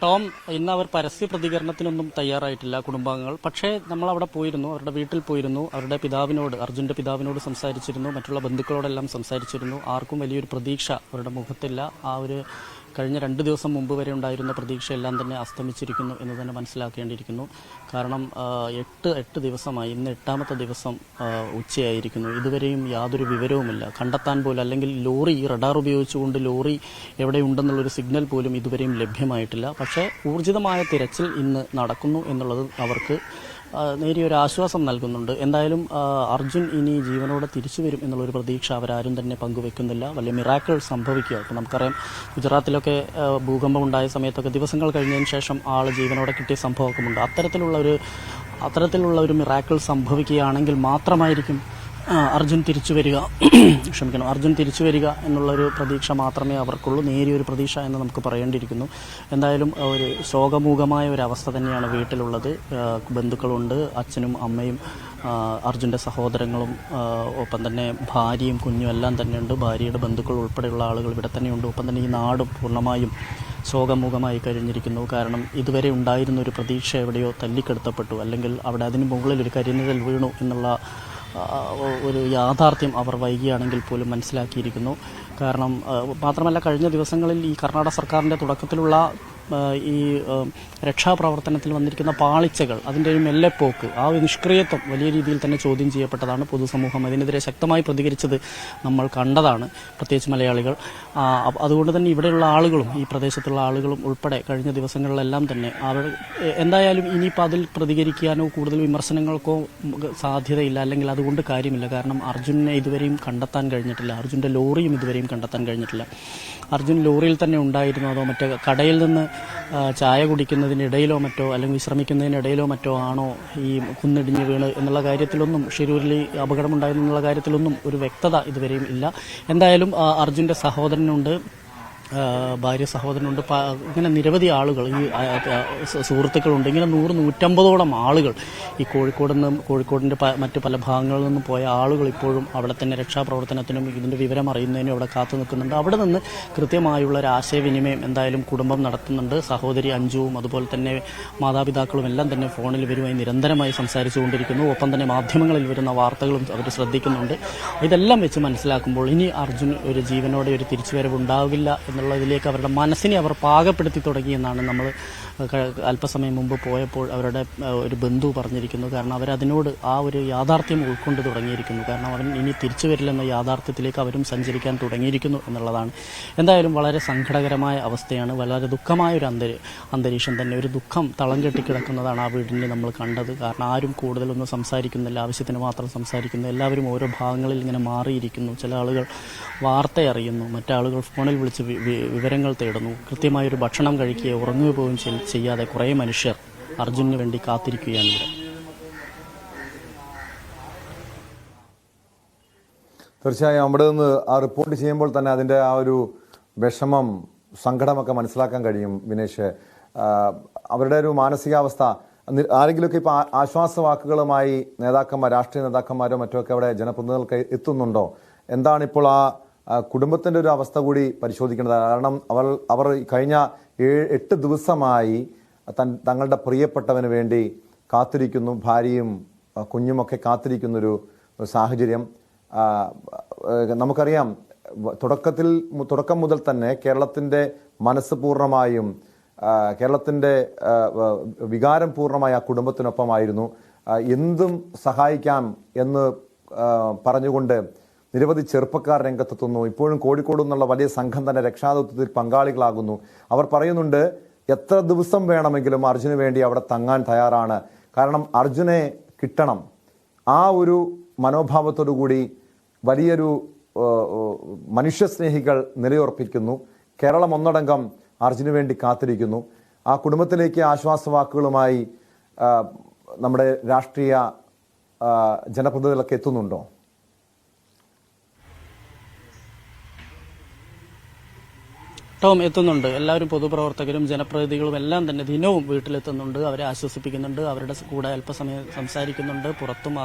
ടോം, ഇന്ന് അവർ പരസ്യ പ്രതികരണത്തിനൊന്നും തയ്യാറായിട്ടില്ല കുടുംബാംഗങ്ങൾ. പക്ഷേ നമ്മളവിടെ പോയിരുന്നു, അവരുടെ വീട്ടിൽ പോയിരുന്നു, അവരുടെ പിതാവിനോട്, അർജുൻ്റെ പിതാവിനോട് സംസാരിച്ചിരുന്നു, മറ്റുള്ള ബന്ധുക്കളോടെല്ലാം സംസാരിച്ചിരുന്നു. ആർക്കും വലിയൊരു പ്രതീക്ഷ അവരുടെ മുഖത്തില്ല. ആ ഒരു കഴിഞ്ഞ 2 ദിവസം മുമ്പ് വരെ ഉണ്ടായിരുന്ന പ്രതീക്ഷയെല്ലാം തന്നെ അസ്തമിച്ചിരിക്കുന്നു എന്ന് തന്നെ മനസ്സിലാക്കേണ്ടിയിരിക്കുന്നു. കാരണം 8 ദിവസമായി, ഇന്ന് 8ാമത്തെ ദിവസം ഉച്ചയായിരിക്കുന്നു. ഇതുവരെയും യാതൊരു വിവരവുമില്ല. കണ്ടെത്താൻ പോലും, അല്ലെങ്കിൽ ലോറി, റഡാർ ഉപയോഗിച്ചുകൊണ്ട് ലോറി എവിടെയുണ്ടെന്നുള്ളൊരു സിഗ്നൽ പോലും ഇതുവരെയും ലഭ്യമായിട്ടില്ല. പക്ഷേ ഊർജിതമായ തിരച്ചിൽ ഇന്ന് നടക്കുന്നു എന്നുള്ളത് അവർക്ക് നേരിയൊരു ആശ്വാസം നൽകുന്നുണ്ട്. എന്തായാലും അർജുൻ ഇനി ജീവനോടെ തിരിച്ചു വരും എന്നുള്ളൊരു പ്രതീക്ഷ അവരാരും തന്നെ പങ്കുവെക്കുന്നില്ല. വലിയ മിറാക്കിൾ സംഭവിക്കുക. ഇപ്പോൾ നമുക്കറിയാം ഗുജറാത്തിലൊക്കെ ഭൂകമ്പം ഉണ്ടായ സമയത്തൊക്കെ ദിവസങ്ങൾ കഴിഞ്ഞതിന് ശേഷം ആൾ ജീവനോടെ കിട്ടിയ സംഭവമൊക്കെയുണ്ട്. അത്തരത്തിലുള്ള ഒരു മിറാക്കിൾ സംഭവിക്കുകയാണെങ്കിൽ മാത്രമായിരിക്കും അർജുൻ തിരിച്ചു വരിക അർജുൻ തിരിച്ചു വരിക എന്നുള്ളൊരു പ്രതീക്ഷ മാത്രമേ അവർക്കുള്ളൂ. നേരിയൊരു പ്രതീക്ഷ എന്ന് നമുക്ക് പറയേണ്ടിയിരിക്കുന്നു. എന്തായാലും ഒരു ശോകമൂകമായ ഒരു അവസ്ഥ തന്നെയാണ് വീട്ടിലുള്ളത്. ബന്ധുക്കളുണ്ട്, അച്ഛനും അമ്മയും അർജുൻ്റെ സഹോദരങ്ങളും ഒപ്പം തന്നെ ഭാര്യയും കുഞ്ഞും എല്ലാം തന്നെയുണ്ട്. ഭാര്യയുടെ ബന്ധുക്കൾ ഉൾപ്പെടെയുള്ള ആളുകൾ ഇവിടെ തന്നെയുണ്ട്. ഒപ്പം തന്നെ ഈ നാടും പൂർണ്ണമായും ശോകമുഖമായി കഴിഞ്ഞിരിക്കുന്നു. കാരണം ഇതുവരെ ഉണ്ടായിരുന്ന ഒരു പ്രതീക്ഷ എവിടെയോ തല്ലിക്കെടുത്തപ്പെട്ടു, അല്ലെങ്കിൽ അവിടെ അതിന് മുകളിൽ ഒരു കരിനിഴൽ വീണു എന്നുള്ള ഒരു യാഥാർത്ഥ്യം അവർ വൈകിയാണെങ്കിൽ പോലും മനസ്സിലാക്കിയിരിക്കുന്നു. കാരണം മാത്രമല്ല കഴിഞ്ഞ ദിവസങ്ങളിൽ ഈ കർണാടക സർക്കാരിൻ്റെ തുടക്കത്തിലുള്ള ഈ രക്ഷാപ്രവർത്തനത്തിൽ വന്നിരിക്കുന്ന പാളിച്ചകൾ, അതിൻ്റെ ഒരു മെല്ലെപ്പോക്ക്, ആ ഒരു നിഷ്ക്രിയത്വം വലിയ രീതിയിൽ തന്നെ ചോദ്യം ചെയ്യപ്പെട്ടതാണ്. പൊതുസമൂഹം അതിനെതിരെ ശക്തമായി പ്രതികരിച്ചത് നമ്മൾ കണ്ടതാണ്, പ്രത്യേകിച്ച് മലയാളികൾ. അതുകൊണ്ട് തന്നെ ഇവിടെയുള്ള ആളുകളും ഈ പ്രദേശത്തുള്ള ആളുകളും ഉൾപ്പെടെ കഴിഞ്ഞ ദിവസങ്ങളിലെല്ലാം തന്നെ അവർ എന്തായാലും ഇനിയിപ്പോൾ അതിൽ പ്രതികരിക്കാനോ കൂടുതൽ വിമർശനങ്ങൾക്കോ സാധ്യതയില്ല, അല്ലെങ്കിൽ അതുകൊണ്ട് കാര്യമില്ല. കാരണം അർജുനെ ഇതുവരെയും കണ്ടെത്താൻ കഴിഞ്ഞിട്ടില്ല. അർജുൻ്റെ ലോറിയും ഇതുവരെയും കണ്ടെത്താൻ കഴിഞ്ഞിട്ടില്ല. അർജുൻ ലോറിയിൽ തന്നെ ഉണ്ടായിരുന്നു, അതോ മറ്റേ കടയിൽ നിന്ന് ചായ കുടിക്കുന്നതിനിടയിലോ മറ്റോ അല്ലെങ്കിൽ വിശ്രമിക്കുന്നതിനിടയിലോ മറ്റോ ആണോ ഈ കുന്നിടിഞ്ഞ് വീണ് എന്നുള്ള കാര്യത്തിലൊന്നും, ഷിരൂരിൽ അപകടമുണ്ടായിരുന്നു എന്നുള്ള കാര്യത്തിലൊന്നും ഒരു വ്യക്തത ഇതുവരെയും ഇല്ല. എന്തായാലും അർജുൻ്റെ സഹോദരനുണ്ട്, ഭാര്യ സഹോദരനുണ്ട്, ഇങ്ങനെ നിരവധി ആളുകൾ, ഈ സുഹൃത്തുക്കളുണ്ട്. ഇങ്ങനെ 100-150ഓളം ആളുകൾ ഈ കോഴിക്കോടിൻ്റെ മറ്റു പല ഭാഗങ്ങളിൽ നിന്നും പോയ ആളുകൾ ഇപ്പോഴും അവിടെ തന്നെ രക്ഷാപ്രവർത്തനത്തിനും ഇതിൻ്റെ വിവരം അറിയുന്നതിനും അവിടെ കാത്തു നിൽക്കുന്നുണ്ട്. അവിടെ നിന്ന് കൃത്യമായുള്ള ഒരു ആശയവിനിമയം എന്തായാലും കുടുംബം നടത്തുന്നുണ്ട്. സഹോദരി അഞ്ജുവും അതുപോലെ തന്നെ മാതാപിതാക്കളും എല്ലാം തന്നെ ഫോണിൽ ഇവരുമായി നിരന്തരമായി സംസാരിച്ചുകൊണ്ടിരിക്കുന്നു. ഒപ്പം തന്നെ മാധ്യമങ്ങളിൽ വരുന്ന വാർത്തകളും അവർ ശ്രദ്ധിക്കുന്നുണ്ട്. ഇതെല്ലാം വെച്ച് മനസ്സിലാക്കുമ്പോൾ ഇനി അർജുൻ ഒരു ജീവനോടെ ഒരു തിരിച്ചുവരവ് ഉണ്ടാവില്ല എന്നുള്ളതിലേക്ക് അവരുടെ മനസ്സിനെ അവർ പാകപ്പെടുത്തി തുടങ്ങിയെന്നാണ് നമ്മൾ അല്പസമയം മുമ്പ് പോയപ്പോൾ അവരുടെ ഒരു ബന്ധു പറഞ്ഞിരിക്കുന്നു. കാരണം അവരതിനോട് ആ ഒരു യാഥാർത്ഥ്യം ഉൾക്കൊണ്ട് തുടങ്ങിയിരിക്കുന്നു. കാരണം അവൻ ഇനി തിരിച്ചു വരില്ലെന്ന യാഥാർത്ഥ്യത്തിലേക്ക് അവരും സഞ്ചരിക്കാൻ തുടങ്ങിയിരിക്കുന്നു എന്നുള്ളതാണ്. എന്തായാലും വളരെ സങ്കടകരമായ അവസ്ഥയാണ്, വളരെ ദുഃഖമായ ഒരു അന്തരീക്ഷം തന്നെ, ഒരു ദുഃഖം തളം കെട്ടിക്കിടക്കുന്നതാണ് ആ വീടിന് നമ്മൾ കണ്ടത്. കാരണം ആരും കൂടുതലൊന്നും സംസാരിക്കുന്നില്ല, ആവശ്യത്തിന് മാത്രം സംസാരിക്കുന്നു. എല്ലാവരും ഓരോ ഭാഗങ്ങളിൽ ഇങ്ങനെ മാറിയിരിക്കുന്നു. ചില ആളുകൾ വാർത്തയറിയുന്നു, മറ്റാളുകൾ ഫോണിൽ വിളിച്ച് വിവരങ്ങൾ തേടുന്നു. കൃത്യമായൊരു ഭക്ഷണം കഴിക്കുകയോ ഉറങ്ങുകയോ പോലും ചെയ്യാതെ കുറേ മനുഷ്യർ അർജുനു വേണ്ടി കാത്തിരിക്കുകയാണ് ഇവിടെ. തീർച്ചയായും അവിടെ നിന്ന് ആ റിപ്പോർട്ട് ചെയ്യുമ്പോൾ തന്നെ അതിൻ്റെ ആ ഒരു വിഷമം, സങ്കടമൊക്കെ മനസ്സിലാക്കാൻ കഴിയും വിനേഷ്. അവരുടെ ഒരു മാനസികാവസ്ഥ, ആരെങ്കിലുമൊക്കെ ഇപ്പോൾ ആശ്വാസവാക്കുകളുമായി നേതാക്കന്മാർ, രാഷ്ട്രീയ നേതാക്കന്മാരോ മറ്റോ ഒക്കെ അവിടെ ജനപ്രതിനിധികൾക്ക് എത്തുന്നുണ്ടോ? എന്താണിപ്പോൾ ആ കുടുംബത്തിൻ്റെ ഒരു അവസ്ഥ കൂടി പരിശോധിക്കേണ്ടത്. കാരണം അവർ കഴിഞ്ഞ 8 ദിവസമായി തങ്ങളുടെ പ്രിയപ്പെട്ടവന് വേണ്ടി കാത്തിരിക്കുന്നു. ഭാര്യയും കുഞ്ഞുമൊക്കെ കാത്തിരിക്കുന്നൊരു സാഹചര്യം നമുക്കറിയാം. തുടക്കം മുതൽ തന്നെ കേരളത്തിൻ്റെ മനസ്സ് പൂർണ്ണമായും, കേരളത്തിൻ്റെ വികാരം പൂർണ്ണമായി ആ കുടുംബത്തിനൊപ്പമായിരുന്നു. എന്തും സഹായിക്കാം എന്ന് പറഞ്ഞുകൊണ്ട് നിരവധി ചെറുപ്പക്കാർ രംഗത്തെത്തുന്നു. ഇപ്പോഴും കോഴിക്കോട് നിന്നുള്ള വലിയ സംഘം തന്നെ രക്ഷാദൗത്യത്തിൽ പങ്കാളികളാകുന്നു. അവർ പറയുന്നുണ്ട് എത്ര ദിവസം വേണമെങ്കിലും അർജുന് വേണ്ടി അവിടെ തങ്ങാൻ തയ്യാറാണ്. കാരണം അർജുനെ കിട്ടണം. ആ ഒരു മനോഭാവത്തോടു കൂടി വലിയൊരു മനുഷ്യസ്നേഹികൾ നിലയുറപ്പിക്കുന്നു. കേരളം ഒന്നടങ്കം അർജുന് വേണ്ടി കാത്തിരിക്കുന്നു. ആ കുടുംബത്തിലേക്ക് ആശ്വാസവാക്കുകളുമായി നമ്മുടെ രാഷ്ട്രീയ ജനപ്രതിനിധികളൊക്കെ എത്തുന്നുണ്ടോ? ടോം, എത്തുന്നുണ്ട്. എല്ലാവരും പൊതുപ്രവർത്തകരും ജനപ്രതിനിധികളും എല്ലാം തന്നെ ദിനവും വീട്ടിലെത്തുന്നുണ്ട്. അവരെ ആശ്വസിപ്പിക്കുന്നുണ്ട്, അവരുടെ കൂടെ അല്പസമയം സംസാരിക്കുന്നുണ്ട്.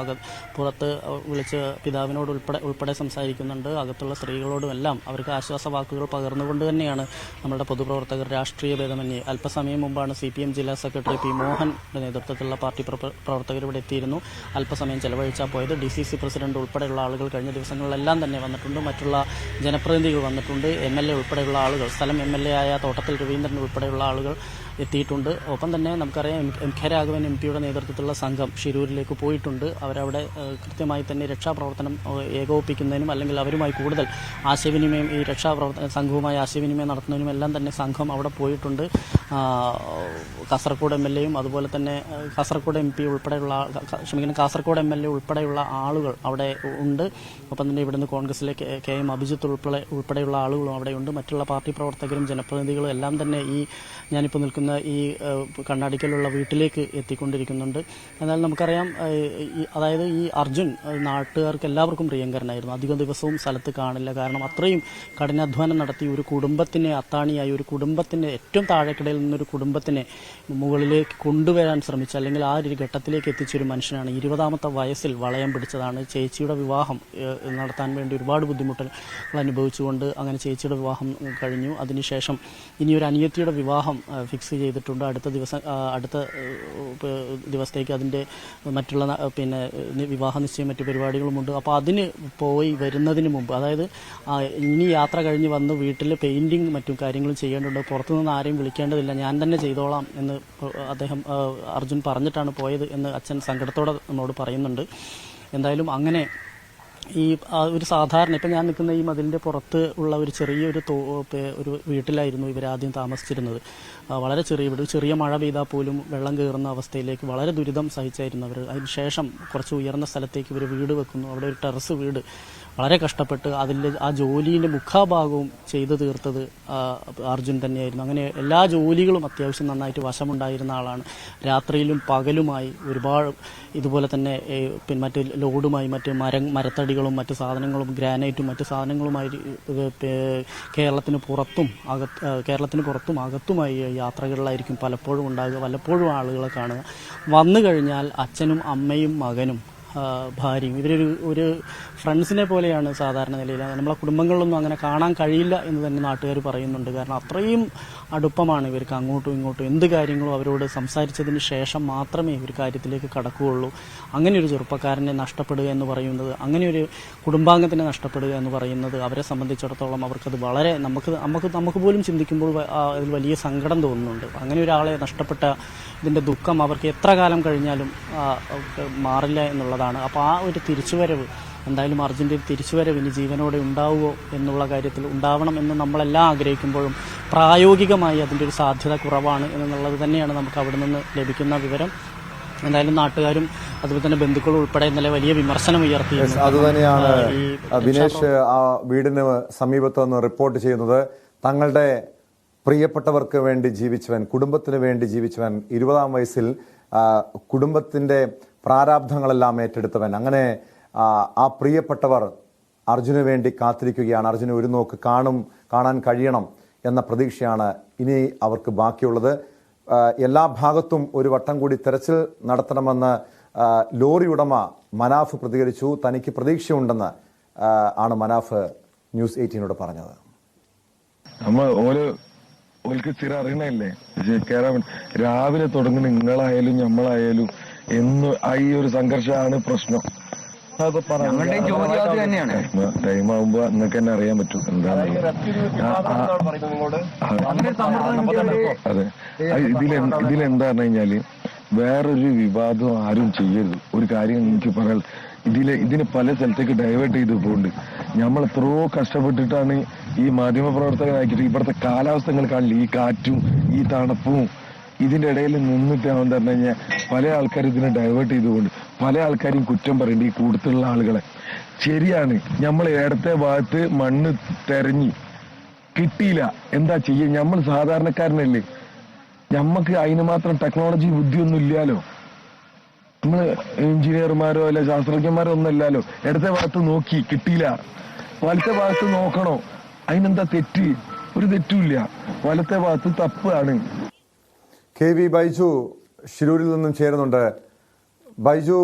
പുറത്ത് വിളിച്ച് പിതാവിനോട് ഉൾപ്പെടെ സംസാരിക്കുന്നുണ്ട്. അകത്തുള്ള സ്ത്രീകളോടും എല്ലാം അവർക്ക് ആശ്വാസവാക്കുകൾ പകർന്നുകൊണ്ട് തന്നെയാണ് നമ്മുടെ പൊതുപ്രവർത്തകർ രാഷ്ട്രീയ ഭേദമന്യേ. അല്പസമയം മുമ്പാണ് CPM ജില്ലാ സെക്രട്ടറി P. മോഹൻ്റെ നേതൃത്വത്തിലുള്ള പാർട്ടി പ്രവർത്തകർ ഇവിടെ എത്തിയിരുന്നു. അല്പസമയം ചെലവഴിച്ചാൽ പോയത്. DCC പ്രസിഡന്റ് ഉൾപ്പെടെയുള്ള ആളുകൾ കഴിഞ്ഞ ദിവസങ്ങളിലെല്ലാം തന്നെ വന്നിട്ടുണ്ട്. മറ്റുള്ള ജനപ്രതിനിധികൾ വന്നിട്ടുണ്ട്. MLA ഉൾപ്പെടെയുള്ള ആളുകൾ, MLA ആയ തോട്ടത്തിൽ രവീന്ദ്രൻ ഉൾപ്പെടെയുള്ള ആളുകൾ എത്തിയിട്ടുണ്ട്. ഒപ്പം തന്നെ നമുക്കറിയാം എം.കെ. രാഘവൻ എം.പിയുടെ നേതൃത്വത്തിലുള്ള സംഘം ഷിരൂരിലേക്ക് പോയിട്ടുണ്ട്. അവരവിടെ കൃത്യമായി തന്നെ രക്ഷാപ്രവർത്തനം ഏകോപിപ്പിക്കുന്നതിനും അല്ലെങ്കിൽ അവരുമായി കൂടുതൽ ആശയവിനിമയം ഈ സംഘവുമായി ആശയവിനിമയം നടത്തുന്നതിനും എല്ലാം തന്നെ സംഘം അവിടെ പോയിട്ടുണ്ട്. കാസർഗോഡ് എം.എൽ.എയും അതുപോലെ തന്നെ കാസർഗോഡ് എം.പി ഉൾപ്പെടെയുള്ള കാസർഗോഡ് എം.എൽ.എ ഉൾപ്പെടെയുള്ള ആളുകൾ അവിടെ ഉണ്ട്. ഒപ്പം തന്നെ ഇവിടുന്ന് കോൺഗ്രസിലെ കെ.എം. അഭിജിത്ത് ഉൾപ്പെടെയുള്ള ആളുകളും അവിടെയുണ്ട്. മറ്റുള്ള പാർട്ടി പ്രവർത്തകരും ജനപ്രതിനിധികളും എല്ലാം തന്നെ ഞാനിപ്പോൾ നിൽക്കുന്ന ഈ കണ്ണാടിക്കലുള്ള വീട്ടിലേക്ക് എത്തിക്കൊണ്ടിരിക്കുന്നുണ്ട്. എന്നാൽ നമുക്കറിയാം അതായത് ഈ അർജുൻ നാട്ടുകാർക്ക് എല്ലാവർക്കും പ്രിയങ്കരനായിരുന്നു. അധിക ദിവസവും സ്ഥലത്ത് കാണില്ല. കാരണം അത്രയും കഠിനാധ്വാനം നടത്തി ഒരു കുടുംബത്തിനെ അത്താണിയായി ഒരു കുടുംബത്തിൻ്റെ ഏറ്റവും താഴെക്കിടയിൽ നിന്നൊരു കുടുംബത്തിനെ മുകളിലേക്ക് കൊണ്ടുവരാൻ ശ്രമിച്ച അല്ലെങ്കിൽ ആ ഒരു ഘട്ടത്തിലേക്ക് എത്തിച്ചൊരു മനുഷ്യനാണ്. 20ാമത്തെ വയസ്സിൽ വളയം പിടിച്ചതാണ്. ചേച്ചിയുടെ വിവാഹം നടത്താൻ വേണ്ടി ഒരുപാട് ബുദ്ധിമുട്ടുകൾ അനുഭവിച്ചുകൊണ്ട് അങ്ങനെ ചേച്ചിയുടെ വിവാഹം കഴിഞ്ഞു. അതിനുശേഷം ഇനിയൊരു അനിയത്തിയുടെ വിവാഹം ഫിക്സ് ചെയ്തിട്ടുണ്ട്. അടുത്ത ദിവസത്തേക്ക് അതിൻ്റെ മറ്റുള്ള വിവാഹ നിശ്ചയം മറ്റു പരിപാടികളുമുണ്ട്. അപ്പോൾ അതിന് പോയി വരുന്നതിന് മുമ്പ് അതായത് ഇനി യാത്ര കഴിഞ്ഞ് വന്ന് വീട്ടിൽ പെയിൻറ്റിങ് മറ്റും കാര്യങ്ങളും ചെയ്യേണ്ടതുണ്ട്. പുറത്തുനിന്ന് ആരെയും വിളിക്കേണ്ടതില്ല, ഞാൻ തന്നെ ചെയ്തോളാം എന്ന് അർജുൻ പറഞ്ഞിട്ടാണ് പോയത് എന്ന് അച്ഛൻ സങ്കടത്തോടെ നമ്മോട് പറയുന്നുണ്ട്. എന്തായാലും അങ്ങനെ ഈ ഒരു സാധാരണ ഇപ്പം ഞാൻ നിൽക്കുന്ന ഈ മതിലിൻ്റെ പുറത്ത് ഉള്ള ഒരു ചെറിയൊരു ഒരു വീട്ടിലായിരുന്നു ഇവരാദ്യം താമസിച്ചിരുന്നത്. വളരെ ചെറിയ മഴ പെയ്താൽ പോലും വെള്ളം കയറുന്ന അവസ്ഥയിലേക്ക് വളരെ ദുരിതം സഹിച്ചായിരുന്നു അവർ. അതിനുശേഷം കുറച്ച് ഉയർന്ന സ്ഥലത്തേക്ക് ഇവർ വീട് വെക്കുന്നു. അവിടെ ഒരു ടെറസ് വീട് വളരെ കഷ്ടപ്പെട്ട് ആ ജോലിയുടെ മുഖാഭാഗവും ചെയ്തു തീർത്തത് അർജുൻ തന്നെയായിരുന്നു. അങ്ങനെ എല്ലാ ജോലികളും അത്യാവശ്യം നന്നായിട്ട് വശമുണ്ടായിരുന്ന ആളാണ്. രാത്രിയിലും പകലുമായി ഒരുപാട് ഇതുപോലെ തന്നെ മറ്റ് ലോഡുമായി മറ്റ് മരത്തടികളും മറ്റ് സാധനങ്ങളും ഗ്രാനൈറ്റും മറ്റ് സാധനങ്ങളുമായി കേരളത്തിന് പുറത്തും അകത്തുമായി യാത്രകളിലായിരിക്കും പലപ്പോഴും ഉണ്ടാകുക. വല്ലപ്പോഴും ആളുകളെ കാണുക. വന്നു കഴിഞ്ഞാൽ അച്ഛനും അമ്മയും മകനും ഭാര്യയും ഇവരൊരു ഫ്രണ്ട്സിനെ പോലെയാണ് സാധാരണ നിലയിൽ. നമ്മളെ കുടുംബങ്ങളിലൊന്നും അങ്ങനെ കാണാൻ കഴിയില്ല എന്ന് തന്നെ നാട്ടുകാർ പറയുന്നുണ്ട്. കാരണം അത്രയും അടുപ്പമാണ് ഇവർക്ക് അങ്ങോട്ടും ഇങ്ങോട്ടും. എന്ത് കാര്യങ്ങളും അവരോട് സംസാരിച്ചതിന് ശേഷം മാത്രമേ ഒരു കാര്യത്തിലേക്ക് കടക്കുകയുള്ളൂ. അങ്ങനെയൊരു ചെറുപ്പക്കാരനെ നഷ്ടപ്പെടുക എന്ന് പറയുന്നത്, അങ്ങനെയൊരു കുടുംബാംഗത്തിനെ നഷ്ടപ്പെടുക എന്ന് പറയുന്നത് അവരെ സംബന്ധിച്ചിടത്തോളം അവർക്കത് വളരെ നമുക്ക് പോലും ചിന്തിക്കുമ്പോൾ അതിൽ വലിയ സങ്കടം തോന്നുന്നുണ്ട്. അങ്ങനെ ഒരാളെ നഷ്ടപ്പെട്ട ഇതിൻ്റെ ദുഃഖം അവർക്ക് എത്ര കാലം കഴിഞ്ഞാലും മാറില്ല എന്നുള്ളതാണ്. അപ്പോൾ ആ ഒരു തിരിച്ചുവരവ് എന്തായാലും അർജുൻ്റെ തിരിച്ചുവരവ് ഇനി ജീവനോടെ ഉണ്ടാവുമോ എന്നുള്ള കാര്യത്തിൽ ഉണ്ടാവണം എന്ന് നമ്മളെല്ലാം ആഗ്രഹിക്കുമ്പോഴും പ്രായോഗികമായി അതിൻ്റെ ഒരു സാധ്യത കുറവാണ് എന്നുള്ളത് തന്നെയാണ് നമുക്ക് അവിടെ നിന്ന് ലഭിക്കുന്ന വിവരം. എന്തായാലും നാട്ടുകാരും അതുപോലെ തന്നെ ബന്ധുക്കളും ഉൾപ്പെടെ ഇന്നലെ വലിയ വിമർശനം ഉയർത്തിയിരുന്നു. അതുതന്നെയാണ് വിനേഷ് ആ വീടിന് സമീപത്ത് നിന്ന് റിപ്പോർട്ട് ചെയ്യുന്നത്. തങ്ങളുടെ പ്രിയപ്പെട്ടവർക്ക് വേണ്ടി ജീവിച്ചവൻ, കുടുംബത്തിന് വേണ്ടി ജീവിച്ചവൻ, 20ാം വയസ്സിൽ കുടുംബത്തിന്റെ പ്രാരാബ്ധങ്ങളെല്ലാം ഏറ്റെടുത്തവൻ, അങ്ങനെ ആ പ്രിയപ്പെട്ടവർ അർജുന് വേണ്ടി കാത്തിരിക്കുകയാണ്. അർജുന് ഒരു നോക്ക് കാണാൻ കഴിയണം എന്ന പ്രതീക്ഷയാണ് ഇനി അവർക്ക് ബാക്കിയുള്ളത്. എല്ലാ ഭാഗത്തും ഒരു വട്ടം കൂടി തെരച്ചിൽ നടത്തണമെന്ന് ലോറി ഉടമ മനാഫ് പ്രതികരിച്ചു. തനിക്ക് പ്രതീക്ഷയുണ്ടെന്ന് ആണ് മനാഫ് ന്യൂസ് 18നോട് പറഞ്ഞത്. ഓൾക്ക് സ്ഥിരം അറിയണല്ലേ രാവിലെ തുടങ്ങുന്ന നിങ്ങളായാലും നമ്മളായാലും ഈ ഒരു സംഘർഷമാണ് പ്രശ്നം. ടൈം ആവുമ്പോ നിങ്ങൾക്ക് തന്നെ അറിയാൻ പറ്റും എന്താണ്. അതെ, ഇതിലെന്താ പറഞ്ഞു കഴിഞ്ഞാല് വേറൊരു വിവാദം ആരും ചെയ്യരുത്. ഒരു കാര്യം എനിക്ക് പറയാൻ, ഇതിന് പല സ്ഥലത്തേക്ക് ഡൈവേർട്ട് ചെയ്ത് പോകുന്നുണ്ട്. നമ്മൾ എത്രയോ കഷ്ടപ്പെട്ടിട്ടാണ് ഈ മാധ്യമപ്രവർത്തകനാക്കിയിട്ട് ഇവിടുത്തെ കാലാവസ്ഥകൾ കാണില്ല. ഈ കാറ്റും ഈ തണുപ്പും ഇതിന്റെ ഇടയിൽ നിന്നിട്ടാണെന്ന് പറഞ്ഞു കഴിഞ്ഞാൽ പല ആൾക്കാരും ഇതിനെ ഡൈവേർട്ട് ചെയ്തുകൊണ്ട് പല ആൾക്കാരും കുറ്റം പറയേണ്ടി ഈ കൂടുതലുള്ള ആളുകളെ. ശരിയാണ്, നമ്മൾ ഇടത്തെ ഭാഗത്ത് മണ്ണ് തെരഞ്ഞി കിട്ടിയില്ല, എന്താ ചെയ്യുക? നമ്മൾ സാധാരണക്കാരനല്ലേ, നമ്മക്ക് അതിന് മാത്രം ടെക്നോളജി ബുദ്ധിയൊന്നും ഇല്ലാലോ. നമ്മള് എഞ്ചിനീയർമാരോ അല്ലെ ശാസ്ത്രജ്ഞന്മാരോ ഒന്നും ഇല്ലല്ലോ. ഇടത്തെ ഭാഗത്ത് നോക്കി കിട്ടിയില്ല, വലത്തെ ഭാഗത്ത് നോക്കണോ? അതിനെന്താ തെറ്റ്? ഒരു തെറ്റുമില്ല, വലത്തെ ഭാഗത്ത് തപ്പാണ്. KV ബൈജു ശിരൂരിൽ നിന്നും ചേരുന്നുണ്ട്. ബൈജു,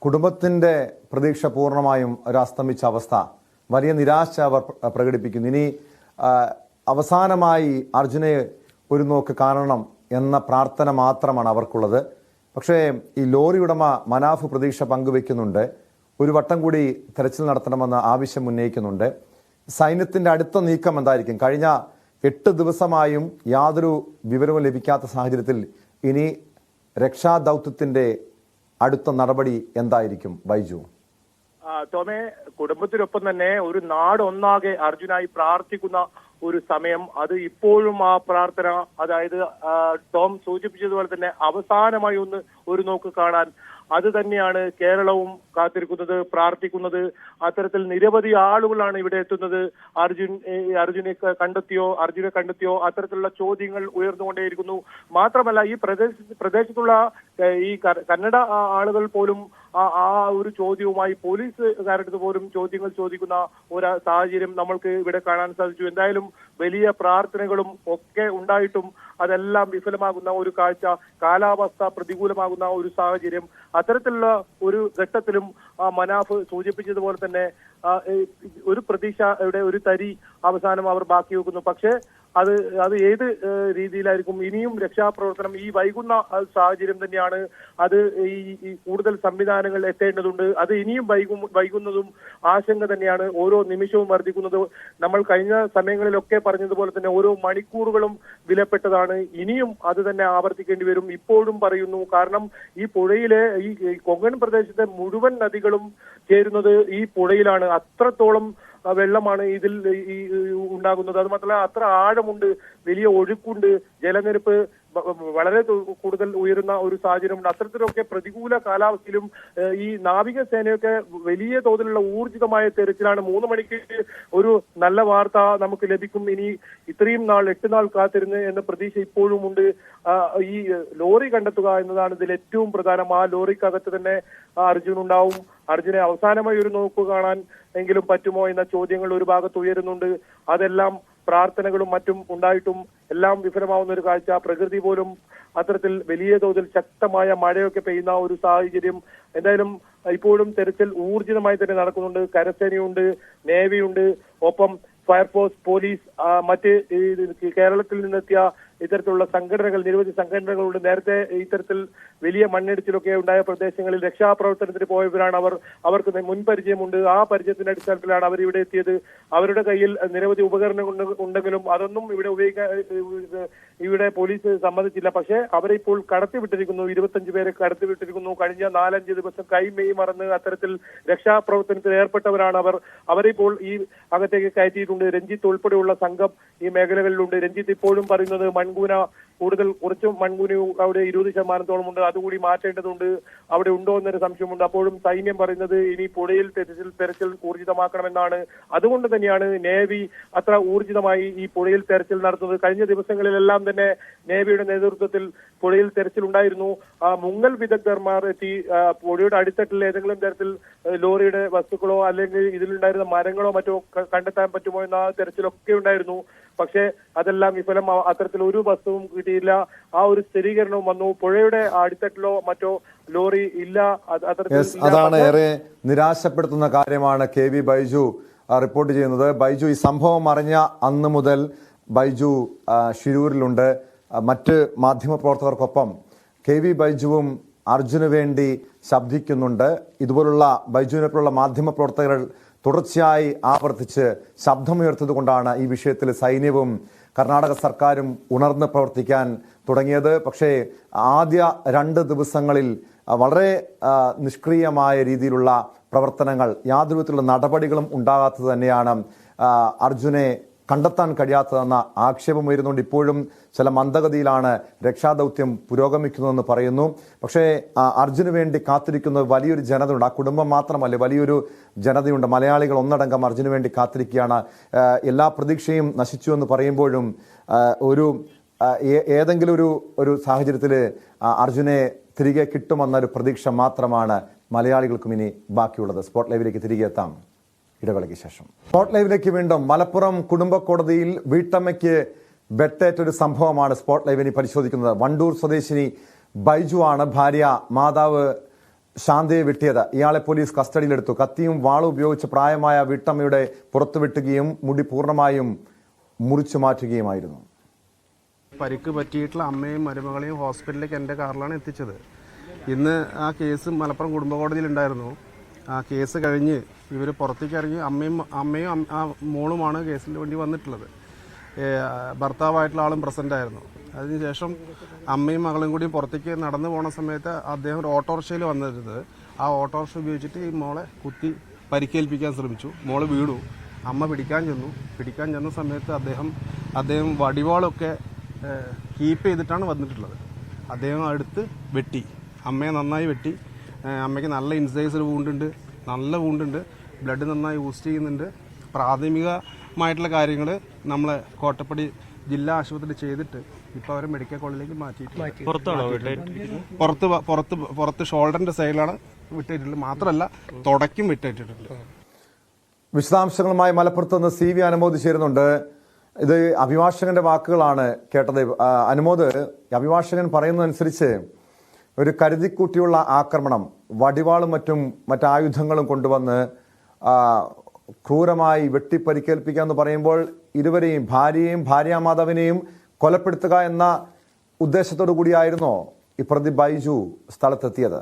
കുടുംബത്തിന്റെ പ്രതീക്ഷ പൂർണ്ണമായും ഒരു അസ്തമിച്ച അവസ്ഥ, വലിയ നിരാശ അവർ പ്രകടിപ്പിക്കുന്നു. ഇനി അവസാനമായി അർജുനെ ഒരു നോക്ക് കാണണം എന്ന പ്രാർത്ഥന മാത്രമാണ് അവർക്കുള്ളത്. പക്ഷേ ഈ ലോറി ഉടമ മനാഫ് പ്രതീക്ഷ പങ്കുവെക്കുന്നുണ്ട്. ഒരു വട്ടം കൂടി തെരച്ചിൽ നടത്തണമെന്ന ആവശ്യം ഉന്നയിക്കുന്നുണ്ട്. സൈന്യത്തിന്റെ അടുത്ത നീക്കം എന്തായിരിക്കും? കഴിഞ്ഞ 8 ദിവസമായും യാതൊരു വിവരവും ലഭിക്കാത്ത സാഹചര്യത്തിൽ ഇനി രക്ഷാദൗത്യത്തിന്റെ അടുത്ത നടപടി എന്തായിരിക്കും ബൈജു? ടോമെ, കുടുംബത്തിനൊപ്പം തന്നെ ഒരു നാട് ഒന്നാകെ അർജുനായി പ്രാർത്ഥിക്കുന്ന ഒരു സമയം, അത് ഇപ്പോഴും ആ പ്രാർത്ഥന, അതായത് ടോം സൂചിപ്പിച്ചതുപോലെ തന്നെ അവസാനമായി ഒരു നോക്ക് കാണാൻ അത് തന്നെയാണ് കേരളവും കാത്തിരിക്കുന്നത്, പ്രാർത്ഥിക്കുന്നത്. അത്തരത്തിൽ നിരവധി ആളുകളാണ് ഇവിടെ എത്തുന്നത്. അർജുനെ കണ്ടെത്തിയോ അത്തരത്തിലുള്ള ചോദ്യങ്ങൾ ഉയർന്നുകൊണ്ടേയിരിക്കുന്നു. മാത്രമല്ല ഈ പ്രദേശത്തുള്ള ഈ കന്നഡ ആളുകൾ പോലും ആ ഒരു ചോദ്യവുമായി പോലീസുകാരുടെ പോലും ചോദ്യങ്ങൾ ചോദിക്കുന്ന ഒരു സാഹചര്യം നമ്മൾക്ക് ഇവിടെ കാണാൻ സാധിച്ചു. എന്തായാലും വലിയ പ്രാർത്ഥനകളും ഒക്കെ ഉണ്ടായിട്ടും അതെല്ലാം വിഫലമാകുന്ന ഒരു കാഴ്ച, കാലാവസ്ഥ പ്രതികൂലമാകുന്ന ഒരു സാഹചര്യം. അത്തരത്തിലുള്ള ഒരു ഘട്ടത്തിലും മനാഫ് സൂചിപ്പിച്ചതുപോലെ തന്നെ ഒരു പ്രതീക്ഷയുടെ ഒരു തരി അവസാനം അവർ ബാക്കി വെക്കുന്നു. പക്ഷേ അത് ഏത് രീതിയിലായിരിക്കും ഇനിയും രക്ഷാപ്രവർത്തനം ഈ വൈകുന്ന സാഹചര്യം തന്നെയാണ്. അത് ഈ കൂടുതൽ സംവിധാനങ്ങൾ എത്തേണ്ടതുണ്ട്. അത് ഇനിയും വൈകുന്നതും ആശങ്ക തന്നെയാണ്. ഓരോ നിമിഷവും വർദ്ധിക്കുന്നത്. നമ്മൾ കഴിഞ്ഞ സമയങ്ങളിലൊക്കെ പറഞ്ഞതുപോലെ തന്നെ ഓരോ മണിക്കൂറുകളും വിലപ്പെട്ടതാണ്. ഇനിയും അത് തന്നെ ആവർത്തിക്കേണ്ടി വരും. ഇപ്പോഴും പറയുന്നു. കാരണം ഈ പുഴയിലെ ഈ കൊങ്കൺ പ്രദേശത്തെ മുഴുവൻ നദികളും ചേരുന്നത് ഈ പുഴയിലാണ്. അത്രത്തോളം വെള്ളമാണ് ഇതിൽ ഉണ്ടാകുന്നത്. അത് മാത്രമല്ല അത്ര ആഴമുണ്ട്, വലിയ ഒഴുക്കുണ്ട്, ജലനിരപ്പ് വളരെ കൂടുതൽ ഉയരുന്ന ഒരു സാഹചര്യമുണ്ട്. അത്തരത്തിലൊക്കെ പ്രതികൂല കാലാവസ്ഥയിലും ഈ നാവികസേനയൊക്കെ വലിയ തോതിലുള്ള ഊർജിതമായ തെരച്ചിലാണ്. 3 മണിക്ക് ഒരു നല്ല വാർത്ത നമുക്ക് ലഭിക്കും. ഇനി ഇത്രയും നാൾ 8 നാൾ കാത്തിരുന്ന് എന്ന പ്രതീക്ഷ ഇപ്പോഴും ഉണ്ട്. ഈ ലോറി കണ്ടെത്തുക എന്നതാണ് ഇതിൽ ഏറ്റവും പ്രധാനം. ആ ലോറിക്കകത്ത് തന്നെ അർജുൻ ഉണ്ടാവും. അർജുനെ അവസാനമായി ഒരു നോക്ക് കാണാൻ എങ്കിലും പറ്റുമോ എന്ന ചോദ്യങ്ങൾ ഒരു ഭാഗത്ത് ഉയരുന്നുണ്ട്. അതെല്ലാം പ്രാർത്ഥനകളും മറ്റും ഉണ്ടായിട്ടും എല്ലാം വിഫലമാവുന്ന ഒരു കാഴ്ച. പ്രകൃതി പോലും അത്തരത്തിൽ വലിയ തോതിൽ ശക്തമായ മഴയൊക്കെ പെയ്യുന്ന ഒരു സാഹചര്യം. എന്തായാലും ഇപ്പോഴും തെരച്ചിൽ ഊർജിതമായി തന്നെ നടക്കുന്നുണ്ട്. കരസേനയുണ്ട്, നേവിയുണ്ട്, ഒപ്പം ഫയർഫോഴ്സ്, പോലീസ്, മറ്റ് കേരളത്തിൽ നിന്നെത്തിയ ഇത്തരത്തിലുള്ള സംഘടനകൾ, നിരവധി സംഘടനകളുണ്ട്. നേരത്തെ ഇത്തരത്തിൽ വലിയ മണ്ണിടിച്ചിലൊക്കെ ഉണ്ടായ പ്രദേശങ്ങളിൽ രക്ഷാപ്രവർത്തനത്തിന് പോയവരാണ് അവർക്ക് മുൻപരിചയമുണ്ട്. ആ പരിചയത്തിന്റെ അടിസ്ഥാനത്തിലാണ് അവർ ഇവിടെ എത്തിയത്. അവരുടെ കയ്യിൽ നിരവധി ഉപകരണങ്ങൾ ഉണ്ടെങ്കിലും അതൊന്നും ഇവിടെ പോലീസ് സമ്മതിച്ചില്ല. പക്ഷേ അവരെ ഇപ്പോൾ കടത്തിവിട്ടിരിക്കുന്നു. 25 പേരെ കടത്തിവിട്ടിരിക്കുന്നു. കഴിഞ്ഞ 4-5 ദിവസം കൈമെയ് മറന്ന് അത്തരത്തിൽ രക്ഷാപ്രവർത്തനത്തിൽ ഏർപ്പെട്ടവരാണ് അവർ. അവരെ ഇപ്പോൾ ഈ അകത്തേക്ക് കയറ്റിയിട്ടുണ്ട്. രഞ്ജിത്ത് ഉൾപ്പെടെയുള്ള സംഘം ഈ മേഖലകളിലുണ്ട്. രഞ്ജിത്ത് ഇപ്പോഴും പറയുന്നത് മൺകൂന കുറച്ച് മൺകൂന അവിടെ 20% ഉണ്ട്, അതുകൂടി മാറ്റേണ്ടതുണ്ട്, അവിടെ ഉണ്ടോ എന്നൊരു സംശയമുണ്ട്. അപ്പോഴും സൈന്യം പറയുന്നത് ഇനി പുഴയിൽ തെരച്ചിൽ ഊർജിതമാക്കണമെന്നാണ്. അതുകൊണ്ട് തന്നെയാണ് നേവി അത്ര ഊർജിതമായി ഈ പുഴയിൽ തെരച്ചിൽ നടത്തുന്നത്. കഴിഞ്ഞ ദിവസങ്ങളിലെല്ലാം തന്നെ നേവിയുടെ നേതൃത്വത്തിൽ പുഴയിൽ തെരച്ചിൽ ഉണ്ടായിരുന്നു. മുങ്ങൽ വിദഗ്ധർമാർ എത്തി പുഴയുടെ അടിത്തട്ടിൽ ഏതെങ്കിലും തരത്തിൽ ലോറിയുടെ വസ്തുക്കളോ അല്ലെങ്കിൽ ഇതിലുണ്ടായിരുന്ന മരങ്ങളോ മറ്റോ കണ്ടെത്താൻ പറ്റുമോ എന്ന തെരച്ചിലൊക്കെ ഉണ്ടായിരുന്നു. പക്ഷേ അതെല്ലാം വിഫലം. അത്തരത്തിൽ ഒരു വസ്തുവും കിട്ടിയില്ല. ആ ഒരു സ്ഥിരീകരണവും വന്നു. പുഴയുടെ അടിത്തട്ടിലോ മറ്റോ ലോറി ഇല്ല. അതാണ് ഏറെ നിരാശപ്പെടുത്തുന്ന കാര്യമാണ് KV ബൈജു റിപ്പോർട്ട് ചെയ്യുന്നത്. ബൈജു ഈ സംഭവം അറിഞ്ഞ അന്ന് മുതൽ ബൈജു ഷിരൂരിലുണ്ട്. മറ്റ് മാധ്യമപ്രവർത്തകർക്കൊപ്പം KV ബൈജുവും അർജുന് വേണ്ടി ശബ്ദിക്കുന്നുണ്ട്. ഇതുപോലുള്ള ബൈജുവിനെപ്പോലുള്ള മാധ്യമപ്രവർത്തകർ തുടർച്ചയായി ആവർത്തിച്ച് ശബ്ദമുയർത്തത് കൊണ്ടാണ് ഈ വിഷയത്തിൽ സൈന്യവും കർണാടക സർക്കാരും ഉണർന്ന് പ്രവർത്തിക്കാൻ തുടങ്ങിയത്. പക്ഷേ ആദ്യ 2 ദിവസങ്ങളിൽ വളരെ നിഷ്ക്രിയമായ രീതിയിലുള്ള പ്രവർത്തനങ്ങൾ, യാതൊരു വിധത്തിലുള്ള നടപടികളും ഉണ്ടാകാത്തത് തന്നെയാണ് അർജുനെ കണ്ടെത്താൻ കഴിയാത്തതെന്ന ആക്ഷേപം ഉയരുന്നുണ്ട്. ഇപ്പോഴും ചില മന്ദഗതിയിലാണ് രക്ഷാദൗത്യം പുരോഗമിക്കുന്നതെന്ന് പറയുന്നു. പക്ഷേ അർജുന് വേണ്ടി കാത്തിരിക്കുന്ന വലിയൊരു ജനതയുണ്ട്. ആ കുടുംബം മാത്രമല്ല, വലിയൊരു ജനതയുണ്ട്. മലയാളികൾ ഒന്നടങ്കം അർജുന് വേണ്ടി കാത്തിരിക്കുകയാണ്. എല്ലാ പ്രതീക്ഷയും നശിച്ചു എന്ന് പറയുമ്പോഴും ഏതെങ്കിലും ഒരു സാഹചര്യത്തിൽ അർജുനെ തിരികെ കിട്ടുമെന്നൊരു പ്രതീക്ഷ മാത്രമാണ് മലയാളികൾക്കും ഇനി ബാക്കിയുള്ളത്. സ്പോട്ട് ലൈവിലേക്ക് തിരികെ എത്താം ഇടവേളയ്ക്ക് ശേഷം. സ്പോട്ട് ലൈവിലേക്ക് വീണ്ടും. മലപ്പുറം കുടുംബ കോടതിയിൽ വീട്ടമ്മയ്ക്ക് വെട്ടേറ്റൊരു സംഭവമാണ് സ്പോട്ട് ലൈവിന് പരിശോധിക്കുന്നത്. വണ്ടൂർ സ്വദേശിനി ബൈജു ആണ് ഭാര്യ മാതാവ് ശാന്തയെ വെട്ടിയത്. ഇയാളെ പോലീസ് കസ്റ്റഡിയിലെടുത്തു. കത്തിയും വാളും ഉപയോഗിച്ച് പ്രായമായ വീട്ടമ്മയുടെ പുറത്തുവിട്ടുകയും മുടി പൂർണ്ണമായും മുറിച്ചു മാറ്റുകയുമായിരുന്നു. പരിക്ക് പറ്റിയിട്ടുള്ള അമ്മയും മരുമകളെയും ഹോസ്പിറ്റലിലേക്ക് എൻ്റെ കാറിലാണ് എത്തിച്ചത്. ഇന്ന് ആ കേസ് മലപ്പുറം കുടുംബ കോടതിയിലുണ്ടായിരുന്നു. ആ കേസ് കഴിഞ്ഞ് ഇവർ പുറത്തേക്ക് ഇറങ്ങി അമ്മയും ആ മോളുമാണ് കേസിന് വേണ്ടി വന്നിട്ടുള്ളത്. ഭർത്താവായിട്ടുള്ള ആളും പ്രസൻ്റ് ആയിരുന്നു. അതിനുശേഷം അമ്മയും മകളും കൂടി പുറത്തേക്ക് നടന്നു പോണ സമയത്ത് അദ്ദേഹം ഒരു ഓട്ടോറിക്ഷയിൽ വന്നിരുന്നത്. ആ ഓട്ടോറിക്ഷ ഉപയോഗിച്ചിട്ട് ഈ മോളെ കുത്തി പരിക്കേൽപ്പിക്കാൻ ശ്രമിച്ചു. മോള് വീണു. അമ്മ പിടിക്കാൻ ചെന്ന സമയത്ത് അദ്ദേഹം വടിവാളൊക്കെ കീപ്പ് ചെയ്തിട്ടാണ് വന്നിട്ടുള്ളത്. അദ്ദേഹം അടുത്ത് വെട്ടി, അമ്മയെ നന്നായി വെട്ടി. അമ്മയ്ക്ക് നല്ല ഇൻസൈസർ നല്ല വൂണ്ടുണ്ട്, ബ്ലഡ് നന്നായി യൂസ് ചെയ്യുന്നുണ്ട്. പ്രാഥമികമായിട്ടുള്ള കാര്യങ്ങൾ നമ്മളെ കോട്ടപ്പടി ജില്ലാ ആശുപത്രി ചെയ്തിട്ട് ഇപ്പോൾ അവരെ മെഡിക്കൽ കോളേജിലേക്ക് മാറ്റിയിട്ടുണ്ട്. പുറത്ത് ഷോൾഡറിന്റെ സൈഡിലാണ് വിട്ടിട്ടുള്ളത്. മാത്രമല്ല തുടയ്ക്കും വിട്ടിട്ടുണ്ട്. വിശദാംശങ്ങളുമായി മലപ്പുറത്ത് നിന്ന് CV അനുമോദ് ചേരുന്നുണ്ട്. ഇത് അഭിഭാഷകന്റെ വാക്കുകളാണ് കേട്ടത്. അനുമോദ്, അഭിഭാഷകൻ പറയുന്നതനുസരിച്ച് ഒരു കരുതിക്കൂട്ടിയുള്ള ആക്രമണം, വടിവാളും മറ്റായുധങ്ങളും കൊണ്ടുവന്ന് ക്രൂരമായി വെട്ടിപ്പരിക്കേൽപ്പിക്കുക എന്ന് പറയുമ്പോൾ ഇരുവരെയും, ഭാര്യയെയും ഭാര്യാമാതാവിനെയും കൊലപ്പെടുത്തുക എന്ന ഉദ്ദേശത്തോടു കൂടിയായിരുന്നോ ഈ പ്രതി ബൈജു സ്ഥലത്തെത്തിയത്?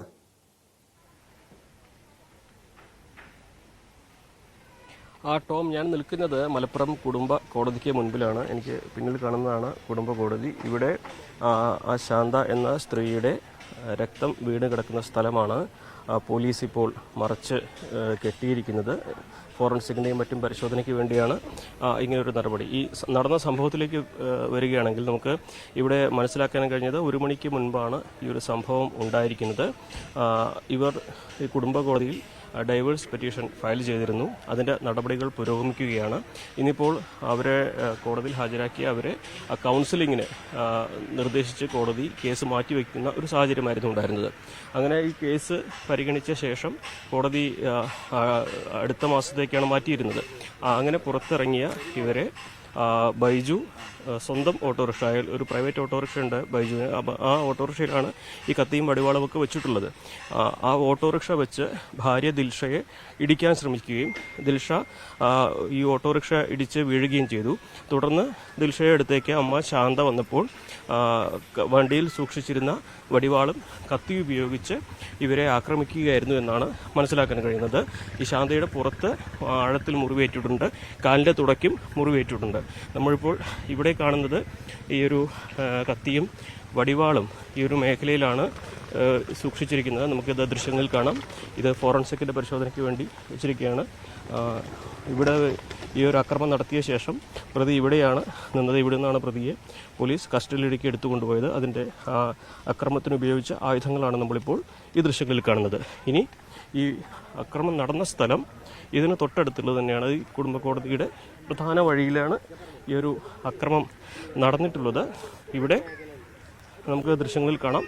ടോം, ഞാൻ നിൽക്കുന്നത് മലപ്പുറം കുടുംബ കോടതിക്ക് മുൻപിലാണ്. എനിക്ക് പിന്നിൽ കാണുന്നതാണ് കുടുംബ കോടതി. ഇവിടെ ആ ശാന്ത എന്ന സ്ത്രീയുടെ രക്തം വീണ് കിടക്കുന്ന സ്ഥലമാണ് പോലീസ് ഇപ്പോൾ മറച്ച് കെട്ടിയിരിക്കുന്നത്. ഫോറൻസിക്കിൻ്റെയും മറ്റും പരിശോധനയ്ക്ക് വേണ്ടിയാണ് ഇങ്ങനൊരു നടപടി. ഈ നടന്ന സംഭവത്തിലേക്ക് വരികയാണെങ്കിൽ നമുക്ക് ഇവിടെ മനസ്സിലാക്കാൻ കഴിഞ്ഞത് 1 മണിക്ക് മുൻപാണ് ഈ ഒരു സംഭവം ഉണ്ടായിരിക്കുന്നത്. ഇവർ ഈ കുടുംബ കോടതിയിൽ ഡൈവേഴ്സ് പെറ്റീഷൻ ഫയൽ ചെയ്തിരുന്നു. അതിൻ്റെ നടപടികൾ പുരോഗമിക്കുകയാണ്. ഇന്നിപ്പോൾ അവരെ കോടതിയിൽ ഹാജരാക്കി അവരെ കൗൺസിലിങ്ങിന് നിർദ്ദേശിച്ച് കോടതി കേസ് മാറ്റിവെക്കുന്ന ഒരു സാഹചര്യമായിരുന്നു ഉണ്ടായിരുന്നത്. അങ്ങനെ ഈ കേസ് പരിഗണിച്ച ശേഷം കോടതി അടുത്ത മാസത്തേക്കാണ് മാറ്റിയിരുന്നത്. അങ്ങനെ പുറത്തിറങ്ങിയ ഇവരെ ബൈജു സ്വന്തം ഓട്ടോറിക്ഷ, ഒരു പ്രൈവറ്റ് ഓട്ടോറിക്ഷ ഉണ്ട് ബൈജുവിന്. ആ ഓട്ടോറിക്ഷയിലാണ് ഈ കത്തിയും വടിവാളുമൊക്കെ വെച്ചിട്ടുള്ളത്. ആ ഓട്ടോറിക്ഷ വെച്ച് ഭാര്യ ദിൽഷയെ ഇടിക്കാൻ ശ്രമിക്കുകയും ദിൽഷ ഈ ഓട്ടോറിക്ഷ ഇടിച്ച് വീഴുകയും ചെയ്തു. തുടർന്ന് ദിൽഷയുടെ അടുത്തേക്ക് അമ്മ ശാന്ത വന്നപ്പോൾ വണ്ടിയിൽ സൂക്ഷിച്ചിരുന്ന വടിവാളും കത്തി ഉപയോഗിച്ച് ഇവരെ ആക്രമിക്കുകയായിരുന്നു എന്നാണ് മനസ്സിലാക്കാൻ കഴിയുന്നത്. ഈ ശാന്തയുടെ പുറത്ത് ആഴത്തിൽ മുറിവേറ്റിട്ടുണ്ട്, കാലിൻ്റെ തുടയ്ക്കും മുറിവേറ്റിട്ടുണ്ട്. നമ്മളിപ്പോൾ ഇവിടെ കാണുന്നത് ഈ ഒരു കത്തിയും വടിവാളും ഈ ഒരു മേഖലയിലാണ് സൂക്ഷിച്ചിരിക്കുന്നത്. നമുക്കിത് ദൃശ്യങ്ങളിൽ കാണാം. ഇത് ഫോറൻസിക്കിൻ്റെ പരിശോധനയ്ക്ക് വേണ്ടി വെച്ചിരിക്കുകയാണ്. ഇവിടെ ഈ ഒരു അക്രമം നടത്തിയ ശേഷം പ്രതി ഇവിടെയാണ് നിന്നത്. ഇവിടെ നിന്നാണ് പ്രതിയെ പോലീസ് കസ്റ്റഡിയിലേക്ക് എടുത്തുകൊണ്ടുപോയത്. അതിൻ്റെ അക്രമത്തിന് ഉപയോഗിച്ച ആയുധങ്ങളാണ് നമ്മളിപ്പോൾ ഈ ദൃശ്യങ്ങളിൽ കാണുന്നത്. ഇനി ഈ അക്രമം നടന്ന സ്ഥലം ഇതിന് തൊട്ടടുത്തുള്ളത് തന്നെയാണ്. ഈ കുടുംബ കോടതിയുടെ പ്രധാന വഴിയിലാണ് ഈ ഒരു അക്രമം നടന്നിട്ടുള്ളത്. ഇവിടെ നമുക്ക് ദൃശ്യങ്ങളിൽ കാണാം.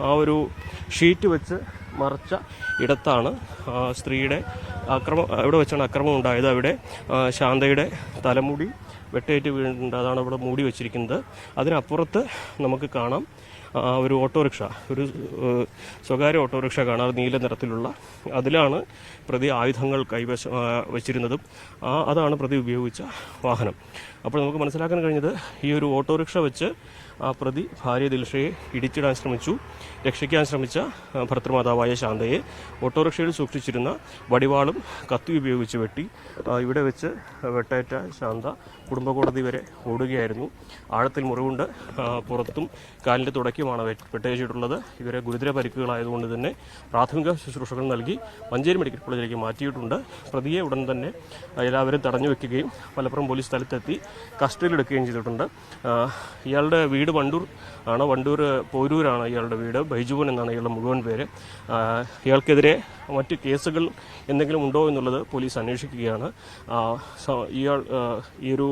ആ ഒരു ഷീറ്റ് വെച്ച് മറച്ച ഇടത്താണ് സ്ത്രീയുടെ ഇവിടെ വെച്ചാണ് അക്രമം ഉണ്ടായത്. അവിടെ ശാന്തയുടെ തലമുടി വെട്ടേറ്റ് വീണിട്ടുണ്ട്. അതാണ് അവിടെ മൂടി വെച്ചിരിക്കുന്നത്. അതിനപ്പുറത്ത് നമുക്ക് കാണാം ഒരു ഓട്ടോറിക്ഷ, ഒരു സ്വകാര്യ ഓട്ടോറിക്ഷ കാണാം, നീല നിറത്തിലുള്ള. അതിലാണ് പ്രതി ആയുധങ്ങൾ കൈവശം വെച്ചിരുന്നതും അതാണ് പ്രതി ഉപയോഗിച്ച വാഹനം. അപ്പോൾ നമുക്ക് മനസ്സിലാക്കാൻ കഴിഞ്ഞത് ഈ ഒരു ഓട്ടോറിക്ഷ വെച്ച് പ്രതി ഭാര്യ ദിൽഷയെ ഇടിച്ചിടാൻ ശ്രമിച്ചു. രക്ഷിക്കാൻ ശ്രമിച്ച ഭർത്തൃമാതാവായ ശാന്തയെ ഓട്ടോറിക്ഷയിൽ സൂക്ഷിച്ചിരുന്ന വടിവാളും കത്തി ഉപയോഗിച്ച് വെട്ടി. ഇവിടെ വെച്ച് വെട്ടേറ്റ ശാന്ത കുടുംബ കോടതി വരെ ഓടുകയായിരുന്നു. ആഴത്തിൽ മുറിവുണ്ട്, പുറത്തും കാലിൻ്റെ തുടയ്ക്കുമാണ് വെട്ടേറ്റിട്ടുള്ളത്. ഇവരെ ഗുരുതര പരിക്കുകളായതുകൊണ്ട് തന്നെ പ്രാഥമിക ശുശ്രൂഷകൾ നൽകി മഞ്ചേരി മെഡിക്കൽ കോളേജിലേക്ക് മാറ്റിയിട്ടുണ്ട്. പ്രതിയെ ഉടൻ തന്നെ എല്ലാവരും തടഞ്ഞു വെക്കുകയും മലപ്പുറം പോലീസ് സ്ഥലത്തെത്തി കസ്റ്റഡിയിലെടുക്കുകയും ചെയ്തിട്ടുണ്ട്. ഇയാളുടെ വീട് വണ്ടൂർ ആണ്. വണ്ടൂർ പോരൂരാണ് ഇയാളുടെ വീട്. ബൈജുവൻ എന്നാണ് ഇയാളുടെ മുഴുവൻ പേര്. ഇയാൾക്കെതിരെ മറ്റ് കേസുകൾ എന്തെങ്കിലും ഉണ്ടോ എന്നുള്ളത് പോലീസ് അന്വേഷിക്കുകയാണ്. ഈ ഒരു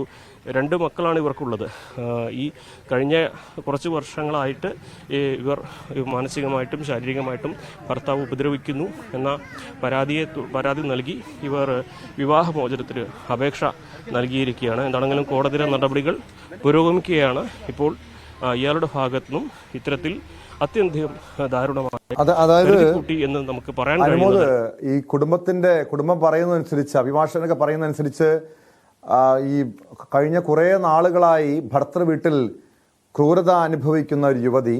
2 മക്കളാണ് ഇവർക്കുള്ളത്. ഈ കഴിഞ്ഞ കുറച്ച് വർഷങ്ങളായിട്ട് ഇവർ മാനസികമായിട്ടും ശാരീരികമായിട്ടും ഭർത്താവ് ഉപദ്രവിക്കുന്നു എന്ന പരാതി നൽകി ഇവർ വിവാഹമോചനത്തിന് അപേക്ഷ നൽകിയിരിക്കുകയാണ്. എന്താണെങ്കിലും കോടതിയുടെ നടപടികൾ പുരോഗമിക്കുകയാണ്. ഇപ്പോൾ ഇയാളുടെ ഭാഗത്തുനിന്നും ഇത്തരത്തിൽ അത്യന്തം ദാരുണമായ എന്ന് നമുക്ക് പറയാൻ കഴിയുന്നത്. ഈ കുടുംബം പറയുന്നതനുസരിച്ച്, അഭിഭാഷകനൊക്കെ പറയുന്നതനുസരിച്ച് ഈ കഴിഞ്ഞ കുറേ നാളുകളായി ഭർത്തൃ വീട്ടിൽ ക്രൂരത അനുഭവിക്കുന്ന ഒരു യുവതി,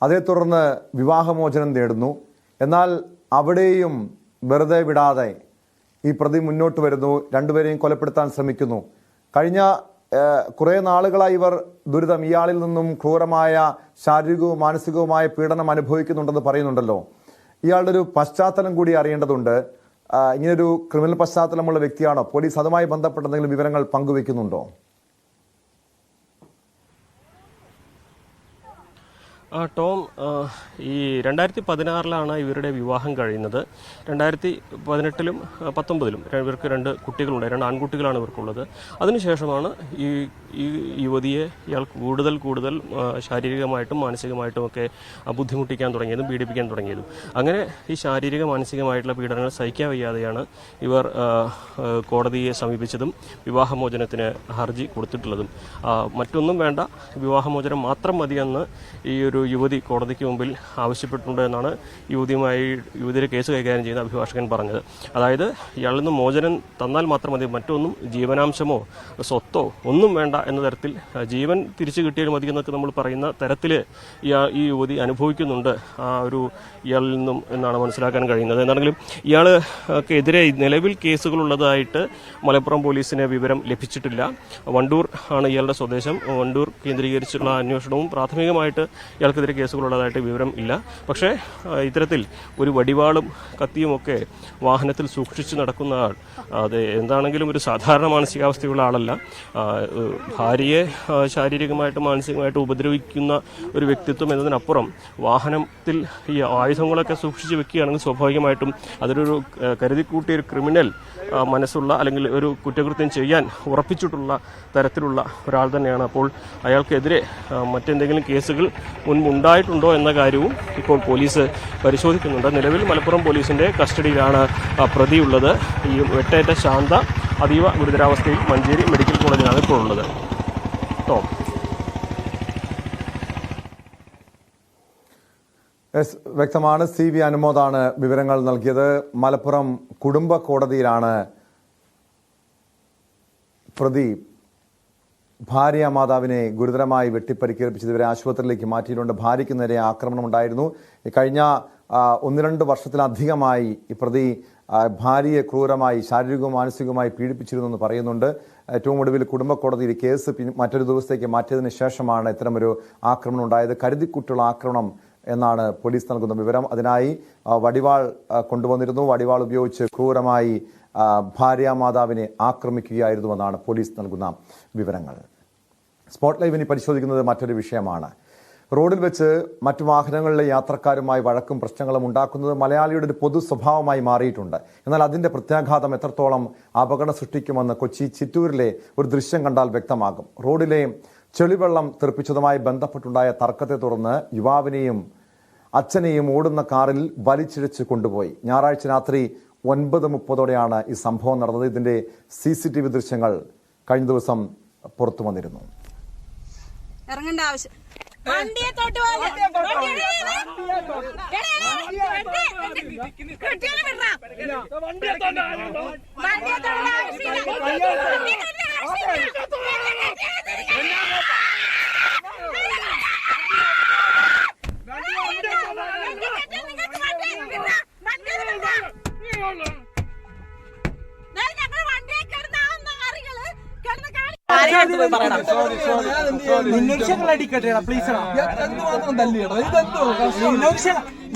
അതേ തുടർന്ന് വിവാഹമോചനം നേടുന്നു. എന്നാൽ അവിടെയും വെറുതെ വിടാതെ ഈ പ്രതി മുന്നോട്ട് വരുന്നു, രണ്ടുപേരെയും കൊലപ്പെടുത്താൻ ശ്രമിക്കുന്നു. കഴിഞ്ഞ കുറേ നാളുകളായി ഇവർ ദുരിതം, ഇയാളിൽ നിന്നും ക്രൂരമായ ശാരീരികവും മാനസികവുമായ പീഡനം അനുഭവിക്കുന്നുണ്ടെന്ന് പറയുന്നുണ്ടല്ലോ. ഇയാളുടെ ഒരു പശ്ചാത്തലം കൂടി അറിയേണ്ടതുണ്ട്. ഇങ്ങനൊരു ക്രിമിനൽ പശ്ചാത്തലമുള്ള വ്യക്തിയാണോ? പോലീസ് അതുമായി ബന്ധപ്പെട്ട എന്തെങ്കിലും വിവരങ്ങൾ പങ്കുവെക്കുന്നുണ്ടോ? ടോം, ഈ 2016 ഇവരുടെ വിവാഹം കഴിയുന്നത്. 2018 19 ഇവർക്ക് 2 കുട്ടികളുണ്ട്. 2 ആൺകുട്ടികളാണ് ഇവർക്കുള്ളത്. അതിനുശേഷമാണ് ഈ യുവതിയെ ഇയാൾ കൂടുതൽ ശാരീരികമായിട്ടും മാനസികമായിട്ടും ഒക്കെ ബുദ്ധിമുട്ടിക്കാൻ തുടങ്ങിയതും പീഡിപ്പിക്കാൻ തുടങ്ങിയതും. അങ്ങനെ ഈ ശാരീരിക മാനസികമായിട്ടുള്ള പീഡനങ്ങൾ സഹിക്കാൻ വയ്യാതെയാണ് ഇവർ കോടതിയെ സമീപിച്ചതും വിവാഹമോചനത്തിന് ഹർജി കൊടുത്തിട്ടുള്ളതും. മറ്റൊന്നും വേണ്ട, വിവാഹമോചനം മാത്രം മതിയെന്ന് ഈ ഒരു യുവതി കോടതിക്ക് മുമ്പിൽ ആവശ്യപ്പെട്ടിട്ടുണ്ട് എന്നാണ് യുവതിയുടെ കേസ് കൈകാര്യം ചെയ്യുന്ന അഭിഭാഷകൻ പറഞ്ഞത്. അതായത് ഇയാളിൽ നിന്ന് മോചനം തന്നാൽ മാത്രം മതി, മറ്റൊന്നും ജീവനാംശമോ സ്വത്തോ ഒന്നും വേണ്ട എന്ന തരത്തിൽ, ജീവൻ തിരിച്ചു കിട്ടിയാൽ മതി എന്നൊക്കെ നമ്മൾ പറയുന്ന തരത്തിൽ ഈ യുവതി അനുഭവിക്കുന്നുണ്ട് ഇയാളിൽ നിന്നും എന്നാണ് മനസ്സിലാക്കാൻ കഴിയുന്നത്. എന്നാണെങ്കിലും ഇയാൾക്കെതിരെ നിലവിൽ കേസുകളുള്ളതായിട്ട് മലപ്പുറം പോലീസിന് വിവരം ലഭിച്ചിട്ടില്ല. വണ്ടൂർ ആണ് ഇയാളുടെ സ്വദേശം. വണ്ടൂർ കേന്ദ്രീകരിച്ചുള്ള അന്വേഷണവും പ്രാഥമികമായിട്ട് ഇയാൾക്കെതിരെ കേസുകളുള്ളതായിട്ട് വിവരം ഇല്ല. പക്ഷേ ഇത്തരത്തിൽ ഒരു വടിവാളും കത്തിയുമൊക്കെ വാഹനത്തിൽ സൂക്ഷിച്ചു നടക്കുന്ന ആൾ, അത് എന്താണെങ്കിലും ഒരു സാധാരണ മാനസികാവസ്ഥയുള്ള ആളല്ല. ഭാര്യയെ ശാരീരികമായിട്ടും മാനസികമായിട്ടും ഉപദ്രവിക്കുന്ന ഒരു വ്യക്തിത്വം എന്നതിനപ്പുറം വാഹനത്തിൽ ഈ ആയുധങ്ങളൊക്കെ സൂക്ഷിച്ച് വെക്കുകയാണെങ്കിൽ സ്വാഭാവികമായിട്ടും അതൊരു കരുതിക്കൂട്ടിയ ഒരു ക്രിമിനൽ മനസ്സുള്ള, അല്ലെങ്കിൽ ഒരു കുറ്റകൃത്യം ചെയ്യാൻ ഉറപ്പിച്ചിട്ടുള്ള തരത്തിലുള്ള ഒരാൾ തന്നെയാണ്. അപ്പോൾ അയാൾക്കെതിരെ മറ്റെന്തെങ്കിലും കേസുകൾ മുൻപുണ്ടായിട്ടുണ്ടോ എന്ന കാര്യവും ഇപ്പോൾ പോലീസ് പരിശോധിക്കുന്നുണ്ട്. നിലവിൽ മലപ്പുറം പോലീസിന്റെ കസ്റ്റഡിയിലാണ് പ്രതിയുള്ളത്. ഈ വെട്ടേറ്റ ശാന്ത അതീവ ഗുരുതരാവസ്ഥയിൽ മഞ്ചേരി മെഡിക്കൽ കോളേജിലാണ് ഇപ്പോൾ ഉള്ളത്. ടോം. വ്യക്തമാണ്. CV അനുമോദാണ് വിവരങ്ങൾ നൽകിയത്. മലപ്പുറം കുടുംബ കോടതിയിലാണ് പ്രതി ഭാര്യ മാതാവിനെ ഗുരുതരമായി വെട്ടിപ്പരിക്കേൽപ്പിച്ചത്. ഇവരെ ആശുപത്രിയിലേക്ക് മാറ്റിയിട്ടുണ്ട്. ഭാര്യയ്ക്ക് നേരെ ആക്രമണം ഉണ്ടായിരുന്നു. കഴിഞ്ഞ 1-2 വർഷത്തിലധികമായി ഈ പ്രതി ഭാര്യയെ ക്രൂരമായി ശാരീരികവും മാനസികവുമായി പീഡിപ്പിച്ചിരുന്നു എന്ന് പറയുന്നുണ്ട്. ഏറ്റവും ഒടുവിൽ കുടുംബ കോടതിയിൽ കേസ് മറ്റൊരു ദിവസത്തേക്ക് മാറ്റിയതിനു ശേഷമാണ് ഇത്തരമൊരു ആക്രമണം ഉണ്ടായത്. കരുതിക്കുട്ടുള്ള ആക്രമണം എന്നാണ് പോലീസ് നൽകുന്ന വിവരം. അതിനായി വടിവാൾ കൊണ്ടുവന്നിരുന്നു. വടിവാൾ ഉപയോഗിച്ച് ക്രൂരമായി ഭാര്യ മാതാവിനെ ആക്രമിക്കുകയായിരുന്നുവെന്നാണ് പോലീസ് നൽകുന്ന വിവരങ്ങൾ. സ്പോട്ട് ലൈവ് ഇനി പരിശോധിക്കുന്നത് മറ്റൊരു വിഷയമാണ്. റോഡിൽ വെച്ച് മറ്റു വാഹനങ്ങളിലെ യാത്രക്കാരുമായി വഴക്കും പ്രശ്നങ്ങളും ഉണ്ടാക്കുന്നത് മലയാളിയുടെ ഒരു പൊതു സ്വഭാവമായി മാറിയിട്ടുണ്ട്. എന്നാൽ അതിന്റെ പ്രത്യാഘാതം എത്രത്തോളം അപകടം സൃഷ്ടിക്കുമെന്ന് കൊച്ചി ചിറ്റൂരിലെ ഒരു ദൃശ്യം കണ്ടാൽ വ്യക്തമാകും. റോഡിലെ ചെളിവെള്ളം തെറിപ്പിച്ചതുമായി ബന്ധപ്പെട്ടുണ്ടായ തർക്കത്തെ തുടർന്ന് യുവാവിനെയും അച്ഛനെയും ഓടുന്ന കാറിൽ വലിച്ചിഴച്ച് കൊണ്ടുപോയി. ഞായറാഴ്ച രാത്രി 9:30 ഈ സംഭവം നടന്നത്. ഇതിന്റെ CCTV ദൃശ്യങ്ങൾ കഴിഞ്ഞ ദിവസം പുറത്തു വന്നിരുന്നു. ഇറങ്ങേണ്ട ആവശ്യം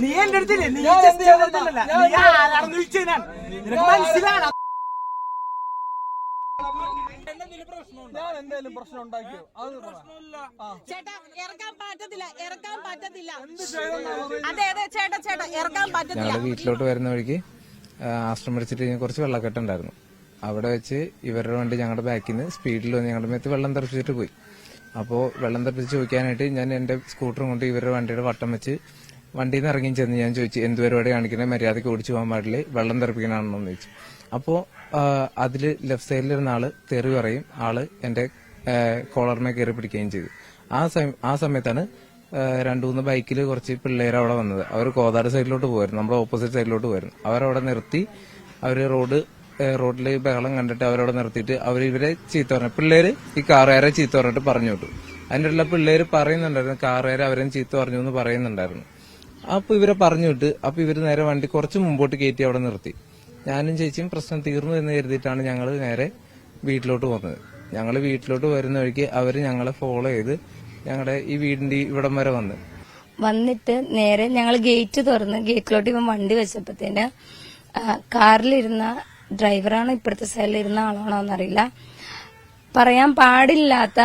നീ എന്റെ അടുത്തില്ലേ, നീ മനസ്സിലാണ് ഞാൻ എന്തായാലും പ്രശ്നം ഉണ്ടാക്കിയോ? ചേട്ടാ ഇറക്കാൻ പറ്റത്തില്ല. അതെ ചേട്ടാ ഇറക്കാൻ പറ്റത്തില്ല. ഞങ്ങളുടെ വീട്ടിലോട്ട് വരുന്ന വഴിക്ക് ആശ്രമിച്ചിട്ട് കുറച്ച് വെള്ളക്കെട്ടുണ്ടായിരുന്നു. അവിടെ വെച്ച് ഇവരുടെ വണ്ടി ഞങ്ങളുടെ ബാക്കിൽ നിന്ന് സ്പീഡിൽ വന്ന് ഞങ്ങളുടെ മേത്ത് വെള്ളം തെറിപ്പിച്ചിട്ട് പോയി. അപ്പോൾ വെള്ളം തെറിപ്പിച്ച് ചോദിക്കാനായിട്ട് ഞാൻ എന്റെ സ്കൂട്ടറും കൊണ്ട് ഇവരുടെ വണ്ടിയുടെ വട്ടം വെച്ച് വണ്ടിയിൽ നിന്ന് ഇറങ്ങി ചെന്ന് ഞാൻ ചോദിച്ചു, എന്ത് പരിപാടി കാണിക്കണേ, മര്യാദയ്ക്ക് ഓടിച്ചു പോകാൻ പാടില്ലേ, വെള്ളം തെറിപ്പിക്കണമെന്ന് ചോദിച്ചു. അപ്പോൾ അതിൽ ലെഫ്റ്റ് സൈഡിലിരുന്ന ആള് തെറി പറയും, ആള് എന്റെ കോളറിനെ കയറി പിടിക്കുകയും ചെയ്തു. ആ സമയത്താണ് 2-3 ബൈക്കിൽ കുറച്ച് പിള്ളേർ അവിടെ വന്നത്. അവർ കോതാട് സൈഡിലോട്ട് പോയിരുന്നു, നമ്മുടെ ഓപ്പോസിറ്റ് സൈഡിലോട്ട് പോയിരുന്നു. അവരവിടെ നിർത്തി, അവര് റോഡിൽ ബഹളം കണ്ടിട്ട് അവരവിടെ നിർത്തിയിട്ട് ഇവരെ ചീത്ത പറഞ്ഞു. പിള്ളേര് ഈ കാറുകാരെ ചീത്ത പറഞ്ഞിട്ട് പറഞ്ഞു വിട്ടു. അതിന്റെ ഉള്ള പിള്ളേര് പറയുന്നുണ്ടായിരുന്നു, കാറുകാരെ അവരെ ചീത്ത പറഞ്ഞു എന്ന് പറയുന്നുണ്ടായിരുന്നു. അപ്പൊ ഇവരെ പറഞ്ഞു വിട്ട്. അപ്പൊ ഇവര് നേരെ വണ്ടി കുറച്ച് മുമ്പോട്ട് കയറ്റി അവിടെ നിർത്തി. ഞാനും ചേച്ചിയും പ്രശ്നം തീർന്നു എന്ന് കരുതിയിട്ടാണ് ഞങ്ങൾ നേരെ വീട്ടിലോട്ട് പോകുന്നത്. ഞങ്ങൾ വീട്ടിലോട്ട് വരുന്ന വഴിക്ക് അവർ ഞങ്ങളെ ഫോളോ ചെയ്ത് ഞങ്ങളുടെ ഈ വീടിന്റെ ഇവിടം വരെ വന്നിട്ട് നേരെ ഞങ്ങൾ ഗേറ്റ് തുറന്ന് ഗേറ്റിലോട്ട് ഇവൻ വണ്ടി വെച്ചപ്പോഴത്തേന് കാറിലിരുന്ന ഡ്രൈവറാണോ ഇപ്പുറത്തെ സൈഡിലിരുന്ന ആളാണോ എന്നറിയില്ല, പറയാൻ പാടില്ലാത്ത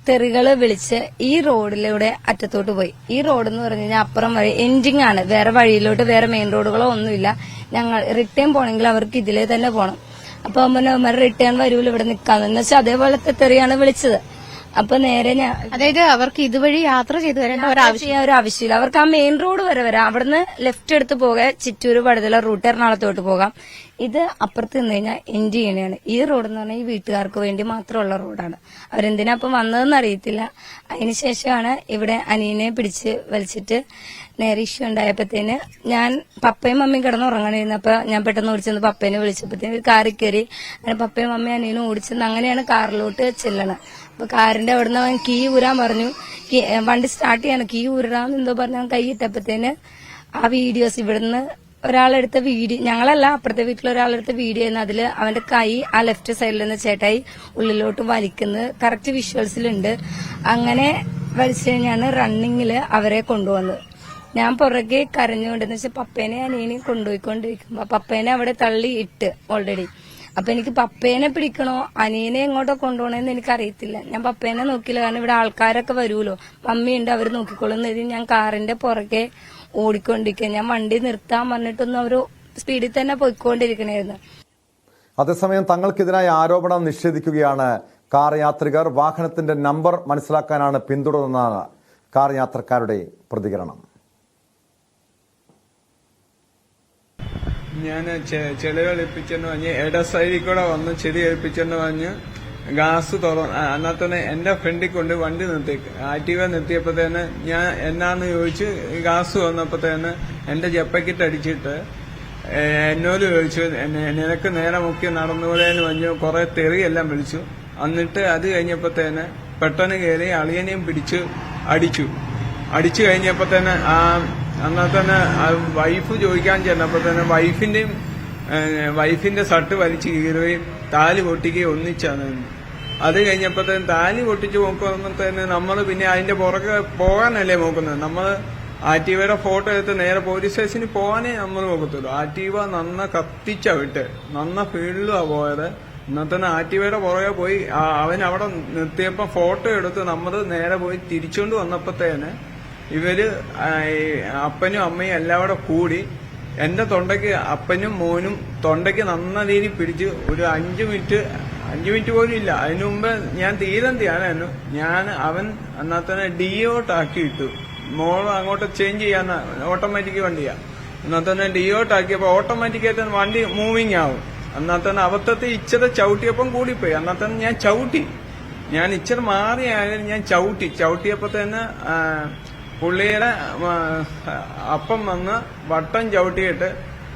തെറികള് വിളിച്ച് ഈ റോഡിലൂടെ അറ്റത്തോട്ട് പോയി. ഈ റോഡ് എന്ന് പറഞ്ഞു കഴിഞ്ഞാൽ അപ്പുറം വഴി എൻഡിങ് ആണ്, വേറെ വഴിയിലോട്ട് വേറെ മെയിൻ റോഡുകളോ ഒന്നുമില്ല. ഞങ്ങൾ റിട്ടേൺ പോണെങ്കിൽ അവർക്ക് ഇതിലേ തന്നെ പോകണം. അപ്പൊ അവന്മാർ റിട്ടേൺ വരൂല ഇവിടെ നിൽക്കാന്ന് വെച്ചാൽ അതേപോലത്തെ തെറിയാണ് വിളിച്ചത്. അപ്പൊ നേരെ അതായത് അവർക്ക് ഇതുവഴി യാത്ര ചെയ്തു വരേണ്ട ഒരു ആവശ്യമില്ല. അവർക്ക് ആ മെയിൻ റോഡ് വരെ വരാം, അവിടുന്ന് ലെഫ്റ്റ് എടുത്ത് പോകാം, ചിറ്റൂര് പടുതല റൂട്ട് എറണാകുളത്തോട്ട് പോകാം. ഇത് അപ്പുറത്ത് നിന്ന് കഴിഞ്ഞാൽ എൻഡ് ചെയ്യണയാണ്. ഈ റോഡ് എന്ന് പറഞ്ഞാൽ ഈ വീട്ടുകാർക്ക് വേണ്ടി മാത്രമുള്ള റോഡാണ്. അവരെന്തിനാ അപ്പം വന്നതെന്ന് അറിയത്തില്ല. അതിനുശേഷമാണ് ഇവിടെ അനിയനെ പിടിച്ച് വലിച്ചിട്ട് നേരെ ഇഷ്യൂ ഉണ്ടായപ്പോഴത്തേന് ഞാൻ പപ്പയും മമ്മിയും കിടന്നുറങ്ങണിരുന്നപ്പോ ഞാൻ പെട്ടെന്ന് ഓടിച്ചെന്ന് പപ്പേനെ വിളിച്ചപ്പോഴത്തേന് കാറിൽ കയറി പപ്പയും മമ്മിയും അനിയനും ഓടിച്ചെന്ന് അങ്ങനെയാണ് കാറിലോട്ട് ചെല്ലണത്. അപ്പൊ കാറിന്റെ അവിടുന്ന് അവൻ കീ ഊരാൻ പറഞ്ഞു. വണ്ടി സ്റ്റാർട്ട് ചെയ്യാണ്, കീ ഊരാന്ന് എന്തോ പറഞ്ഞ കൈയിട്ടപ്പോഴത്തേന് ആ വീഡിയോസ് ഇവിടുന്ന് ഒരാളെടുത്ത വീഡിയോ, ഞങ്ങളല്ല അപ്പുറത്തെ വീട്ടിൽ ഒരാളെടുത്ത വീഡിയോ ആയിരുന്നു. അതിൽ അവന്റെ കൈ ആ ലെഫ്റ്റ് സൈഡിൽ നിന്ന് ചേട്ടായി ഉള്ളിലോട്ട് വലിക്കുന്നത് കറക്റ്റ് വിഷ്വൽസിലുണ്ട്. അങ്ങനെ വലിച്ചു കഴിഞ്ഞാണ് റണ്ണിങ്ങില് അവരെ കൊണ്ടുവന്നത്. ഞാൻ പുറകെ കരഞ്ഞുകൊണ്ടെന്ന് വെച്ചാൽ പപ്പേനെ അനിയനെയും കൊണ്ടുപോയിക്കൊണ്ടിരിക്കുമ്പോ പപ്പേനെ അവിടെ തള്ളി ഇട്ട് ഓൾറെഡി. അപ്പൊ എനിക്ക് പപ്പേനെ പിടിക്കണോ അനിയനെ എങ്ങോട്ടോ കൊണ്ടുപോകണമെന്ന് എനിക്കറിയത്തില്ല. ഞാൻ പപ്പേനെ നോക്കില്ല, കാരണം ഇവിടെ ആൾക്കാരൊക്കെ വരുമല്ലോ, മമ്മിയുണ്ട്, അവർ നോക്കിക്കോളുന്ന ഞാൻ കാറിന്റെ പുറകെ ഓടിക്കൊണ്ടിരിക്കുക. ഞാൻ വണ്ടി നിർത്താൻ പറഞ്ഞിട്ടൊന്നും അവര് സ്പീഡിൽ തന്നെ പോയിക്കൊണ്ടിരിക്കണായിരുന്നു. അതേസമയം തങ്ങൾക്കെതിരായ ആരോപണം നിഷേധിക്കുകയാണ് കാർ യാത്രികർ. വാഹനത്തിന്റെ നമ്പർ മനസ്സിലാക്കാനാണ് പിന്തുടർന്ന കാർ യാത്രക്കാരുടെ പ്രതികരണം. ഞാൻ ചെളി കളിപ്പിച്ചെന്ന് പറഞ്ഞ് ഇട സൈഡിൽ കൂടെ വന്ന് ചെടി കളിപ്പിച്ചെന്ന് പറഞ്ഞ് ഗ്ലാസ് തുറന്ന് അന്നത്തന്നെ എന്റെ ഫ്രണ്ടിൽ കൊണ്ട് വണ്ടി നിർത്തി ആക്റ്റീവ നിർത്തിയപ്പോ തന്നെ ഞാൻ എന്നാന്ന് ചോദിച്ച് ഗ്ലാസ് വന്നപ്പോ തന്നെ എന്റെ ജപ്പക്കിട്ട് അടിച്ചിട്ട് എന്നോട് ചോദിച്ചു നിനക്ക് നേരെ മുക്കി നടന്നുകൂടെയെന്ന് പറഞ്ഞു. കുറെ തെറിയെല്ലാം വിളിച്ചു. എന്നിട്ട് അത് കഴിഞ്ഞപ്പോ തന്നെ പെട്ടെന്ന് കയറി അളിയനെയും പിടിച്ച് അടിച്ചു കഴിഞ്ഞപ്പോ തന്നെ എന്നാൽ തന്നെ വൈഫ് ചോദിക്കാൻ ചെന്നപ്പോ തന്നെ വൈഫിന്റെ ഷർട്ട് വലിച്ചു കീറുകയും താലി പൊട്ടിക്കുകയും ഒന്നിച്ചാണ്. അത് കഴിഞ്ഞപ്പോ തന്നെ താലി പൊട്ടിച്ച് നോക്കുമ്പോ തന്നെ നമ്മൾ പിന്നെ അതിന്റെ പുറകെ പോകാനല്ലേ നോക്കുന്നത്. നമ്മൾ ആക്റ്റീവയുടെ ഫോട്ടോ എടുത്ത് നേരെ പോലീസ് സ്റ്റേഷനിൽ പോകാനേ നമ്മൾ നോക്കത്തുള്ളൂ. ആക്റ്റീവ നന്ന കത്തിച്ച വിട്ട് നന്ന ഫീൽഡിലാ പോയത്. എന്നാൽ തന്നെ ആക്റ്റീവയുടെ പുറകെ പോയി അവൻ അവിടെ നിർത്തിയപ്പോ ഫോട്ടോ എടുത്ത് നമ്മൾ നേരെ പോയി തിരിച്ചുകൊണ്ട് വന്നപ്പോഴത്തേന് ഇവര് അപ്പനും അമ്മയും എല്ലാം കൂടി എന്റെ തൊണ്ടയ്ക്ക് അപ്പനും മോനും തൊണ്ടയ്ക്ക് നന്ന രീതിയിൽ പിടിച്ച് ഒരു 5 മിനിറ്റ് പോലും ഇല്ല. അതിനു മുമ്പ് ഞാൻ തീരന്തിയാനായിരുന്നു. അവൻ എന്നാൽ തന്നെ ഡിയോട്ടാക്കി ഇട്ടു. മോള് അങ്ങോട്ട് ചേഞ്ച് ചെയ്യാൻ ഓട്ടോമാറ്റിക് വണ്ടിയാ. എന്നാൽ തന്നെ ഡിയോട്ടാക്കിയപ്പോ ഓട്ടോമാറ്റിക്കായിട്ട് വണ്ടി മൂവിങ് ആവും. എന്നാൽ തന്നെ അബദ്ധത്തിൽ ഇച്ചിരി ചവിട്ടിയപ്പം കൂടിപ്പോയി. എന്നാൽ തന്നെ ഞാൻ ഇച്ചിരി മാറിയായാലും ഞാൻ ചവിട്ടിയപ്പോ തന്നെ പുള്ളിയുടെ അപ്പം വന്ന് വട്ടം ചവിട്ടിയിട്ട്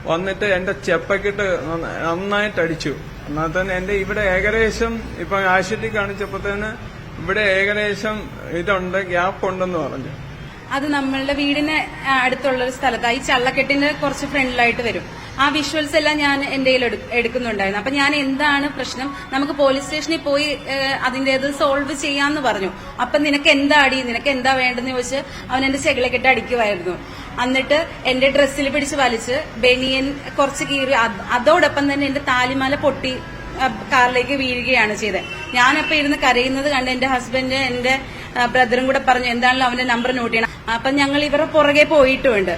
വന്നിട്ട് എന്റെ ചെപ്പക്കിട്ട് നന്നായിട്ട് അടിച്ചു. എന്നാൽ തന്നെ എന്റെ ഇവിടെ ഏകദേശം ഇപ്പൊ ആശുപത്രി കാണിച്ചപ്പോ തന്നെ ഇവിടെ ഏകദേശം ഇതുണ്ട്, ഗ്യാപ്പ് ഉണ്ടെന്ന് പറഞ്ഞു. അത് നമ്മളുടെ വീടിന് അടുത്തുള്ള ഒരു സ്ഥലത്ത് ഈ ചള്ളക്കെട്ടിന്റെ കുറച്ച് ഫ്രണ്ടിലായിട്ട് വരും. ആ വിഷ്വൽസ് എല്ലാം ഞാൻ എന്റെ കയ്യിൽ എടുക്കുന്നുണ്ടായിരുന്നു. അപ്പൊ ഞാൻ എന്താണ് പ്രശ്നം, നമുക്ക് പോലീസ് സ്റ്റേഷനിൽ പോയി അതിന്റേത് സോൾവ് ചെയ്യാന്ന് പറഞ്ഞു. അപ്പൊ നിനക്ക് എന്താ വേണ്ടെന്ന് ചോദിച്ച് അവൻ എന്റെ ചെകിളക്കെട്ട് അടിക്കുമായിരുന്നു. എന്നിട്ട് എന്റെ ഡ്രസ്സിൽ പിടിച്ച് വലിച്ച് ബനിയൻ കുറച്ച് കീറി അതോടൊപ്പം തന്നെ എന്റെ താലിമാല പൊട്ടി കാറിലേക്ക് വീഴുകയാണ് ചെയ്തത്. ഞാനപ്പോ ഇരുന്ന് കരയുന്നത് കണ്ട് എന്റെ ഹസ്ബൻഡ് എന്റെ ബ്രദറും കൂടെ പറഞ്ഞു എന്താണല്ലോ അവന്റെ നമ്പർ നോട്ട് ചെയ്യണം. അപ്പൊ ഞങ്ങൾ ഇവരുടെ പുറകെ പോയിട്ടുമുണ്ട്.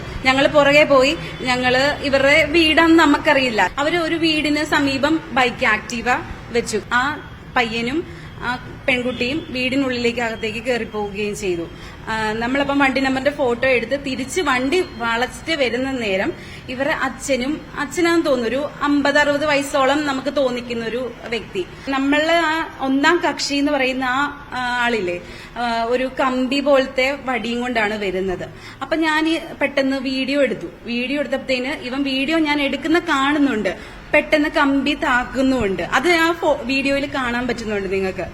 ഇവരുടെ വീടാണെന്ന് നമുക്കറിയില്ല. അവര് ഒരു വീടിന് സമീപം ബൈക്ക് ആക്റ്റീവ വെച്ചു. ആ പയ്യനും ആ പെൺകുട്ടിയും വീടിനുള്ളിലേക്ക് അകത്തേക്ക് കയറിപ്പോവുകയും ചെയ്തു. നമ്മളപ്പം വണ്ടി നമ്പറിന്റെ ഫോട്ടോ എടുത്ത് തിരിച്ച് വണ്ടി വളച്ചിട്ട് വരുന്ന നേരം ഇവരെ അച്ഛനാന്ന് തോന്നുന്നു, ഒരു 50-60 വയസ്സോളം നമുക്ക് തോന്നിക്കുന്ന ഒരു വ്യക്തി. നമ്മള് ആ 1ാം കക്ഷി എന്ന് പറയുന്ന ആ ആളില്ലേ, ഒരു കമ്പി പോലത്തെ വടിയും കൊണ്ടാണ് വരുന്നത്. അപ്പൊ ഞാൻ പെട്ടെന്ന് വീഡിയോ എടുത്തപ്പോഴത്തേന് ഇവൻ വീഡിയോ ഞാൻ എടുക്കുന്ന കാണുന്നുണ്ട്. പെട്ടെന്ന് കമ്പി താക്കുന്നുമുണ്ട്. അത് ആ വീഡിയോയിൽ കാണാൻ പറ്റുന്നുണ്ട് നിങ്ങൾക്ക്.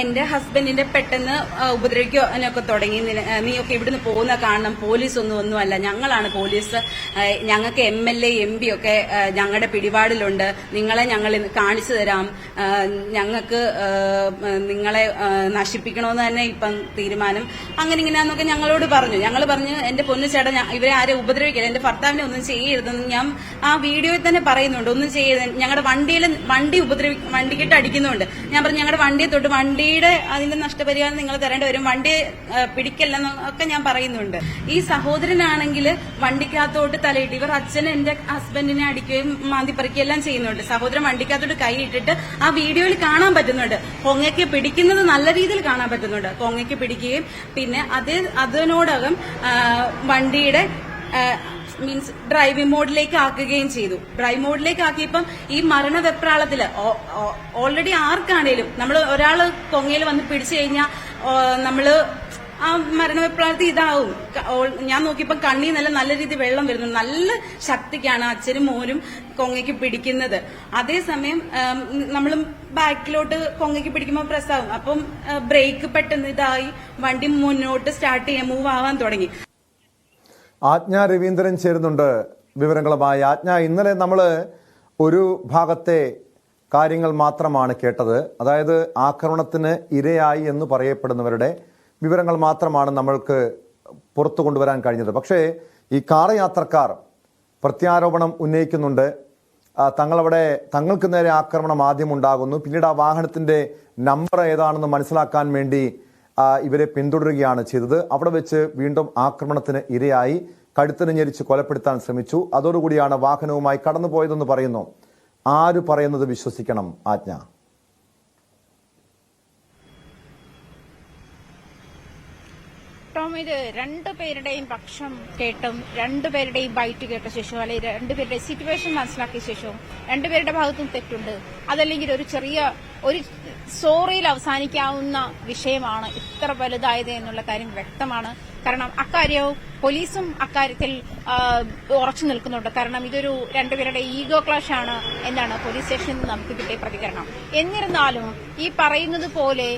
എന്റെ ഹസ്ബൻഡിന്റെ പെട്ടെന്ന് ഉപദ്രവിക്കാനൊക്കെ തുടങ്ങി. നീയൊക്കെ ഇവിടുന്ന് പോകുന്ന കാണണം, പോലീസ് ഒന്നുമല്ല, ഞങ്ങളാണ് പോലീസ്, ഞങ്ങൾക്ക് MLA MP ഒക്കെ ഞങ്ങളുടെ പിടിപാടിലുണ്ട്, നിങ്ങളെ ഞങ്ങൾ കാണിച്ചു തരാം, ഞങ്ങൾക്ക് നിങ്ങളെ നശിപ്പിക്കണമെന്ന് തന്നെ ഇപ്പം തീരുമാനം, അങ്ങനെ ഇങ്ങനെയാന്നൊക്കെ ഞങ്ങളോട് പറഞ്ഞു. ഞങ്ങൾ പറഞ്ഞു എന്റെ പൊന്നു ചേട്ടാ ഇവരെ ആരെ ഉപദ്രവിക്കില്ല, എന്റെ ഭർത്താവിനെ ഒന്നും ചെയ്യരുതെന്ന് ഞാൻ ആ വീഡിയോയിൽ തന്നെ പറയുന്നുണ്ട്. ഒന്നും ചെയ്യരുത്, ഞങ്ങളുടെ വണ്ടിക്കിട്ട് അടിക്കുന്നുണ്ട്. ഞാൻ പറഞ്ഞു ഞങ്ങളുടെ വണ്ടിയെ തൊട്ട് വണ്ടിയുടെ അതിന്റെ നഷ്ടപരിഹാരം നിങ്ങൾ തരേണ്ടി വരും, വണ്ടിയെ പിടിക്കല്ലെന്നൊക്കെ ഞാൻ പറയുന്നുണ്ട്. ഈ സഹോദരനാണെങ്കിൽ വണ്ടിക്കകത്തോട്ട് തലയിട്ട്, ഇവർ അച്ഛൻ എന്റെ ഹസ്ബൻഡിനെ അടിക്കുകയും മാന്തിപ്പറിക്കുകയും എല്ലാം ചെയ്യുന്നുണ്ട്. സഹോദരൻ വണ്ടിക്കകത്തോട്ട് കൈ ഇട്ടിട്ട് ആ വീഡിയോയിൽ കാണാൻ പറ്റുന്നുണ്ട്. കൊങ്ങയ്ക്ക് പിടിക്കുന്നത് നല്ല രീതിയിൽ കാണാൻ പറ്റുന്നുണ്ട്. കൊങ്ങയ്ക്ക് പിടിക്കുകയും പിന്നെ അതിനോടകം വണ്ടിയുടെ മീൻസ് ഡ്രൈവിംഗ് മോഡിലേക്ക് ആക്കുകയും ചെയ്തു. ഡ്രൈവ് മോഡിലേക്ക് ആക്കിയപ്പം ഈ മരണ വെപ്രാളത്തില് ഓൾറെഡി ആർക്കാണേലും നമ്മൾ ഒരാള് കൊങ്ങയിൽ വന്ന് പിടിച്ചു കഴിഞ്ഞാൽ നമ്മള് ആ മരണ വെപ്രാളത്തിൽ ഇതാവും. ഞാൻ നോക്കിയപ്പോ കണ്ണീർ നല്ല രീതിയിൽ വെള്ളം വരുന്നു. നല്ല ശക്തിക്കാണ് അച്ഛനും മോനും കൊങ്ങയ്ക്ക് പിടിക്കുന്നത്. അതേസമയം നമ്മൾ ബാക്കിലോട്ട് കൊങ്ങയ്ക്ക് പിടിക്കുമ്പോൾ പ്രസ്സാവും. അപ്പം ബ്രേക്ക് പെട്ടെന്ന് ഇതായി വണ്ടി മുന്നോട്ട് സ്റ്റാർട്ട് ചെയ്യാൻ മൂവ് ആവാൻ തുടങ്ങി. ആജ്ഞ രവീന്ദ്രൻ ചേരുന്നുണ്ട് വിവരങ്ങളുമായി. ആജ്ഞ, ഇന്നലെ നമ്മൾ ഒരു ഭാഗത്തെ കാര്യങ്ങൾ മാത്രമാണ് കേട്ടത്. അതായത് ആക്രമണത്തിന് ഇരയായി എന്ന് പറയപ്പെടുന്നവരുടെ വിവരങ്ങൾ മാത്രമാണ് നമ്മൾക്ക് പുറത്തു കൊണ്ടുവരാൻ കഴിഞ്ഞത്. പക്ഷേ ഈ കാർ യാത്രക്കാർ പ്രത്യാരോപണം ഉന്നയിക്കുന്നുണ്ട്. തങ്ങൾക്ക് നേരെ ആക്രമണം ആദ്യം ഉണ്ടാകുന്നു, പിന്നീട് ആ വാഹനത്തിന്റെ നമ്പർ ഏതാണെന്ന് മനസ്സിലാക്കാൻ വേണ്ടി ഇവരെ പിന്തുടരുകയാണ് ചെയ്തത്. അവിടെ വെച്ച് വീണ്ടും ആക്രമണത്തിന് ഇരയായി കഴുത്തിന് ഞെരിച്ച് കൊലപ്പെടുത്താൻ ശ്രമിച്ചു. അതോടുകൂടിയാണ് വാഹനവുമായി കടന്നുപോയതെന്ന് പറയുന്നു. ആര് പറയുന്നത് വിശ്വസിക്കണം ആജ്ഞ? ടോം, ഇത് രണ്ടുപേരുടെയും പക്ഷം കേട്ടും രണ്ടുപേരുടെയും ബൈറ്റ് കേട്ട ശേഷവും അല്ലെങ്കിൽ രണ്ടുപേരുടെ സിറ്റുവേഷൻ മനസ്സിലാക്കിയ ശേഷവും രണ്ടുപേരുടെ ഭാഗത്തും തെറ്റുണ്ട്, അതല്ലെങ്കിൽ ഒരു സോറിയിൽ അവസാനിക്കാവുന്ന വിഷയമാണ് ഇത്ര വലുതായത് എന്നുള്ള കാര്യം വ്യക്തമാണ്. കാരണം അക്കാര്യവും പോലീസും അക്കാര്യത്തിൽ ഉറച്ചു നിൽക്കുന്നുണ്ട്. കാരണം ഇതൊരു രണ്ടുപേരുടെ ഈഗോ ക്ലാഷ് ആണ് എന്നാണ് പോലീസ് സ്റ്റേഷനിൽ നിന്ന് നമുക്ക് കിട്ടിയ പ്രതികരണം. എന്നിരുന്നാലും ഈ പറയുന്നത് പോലെ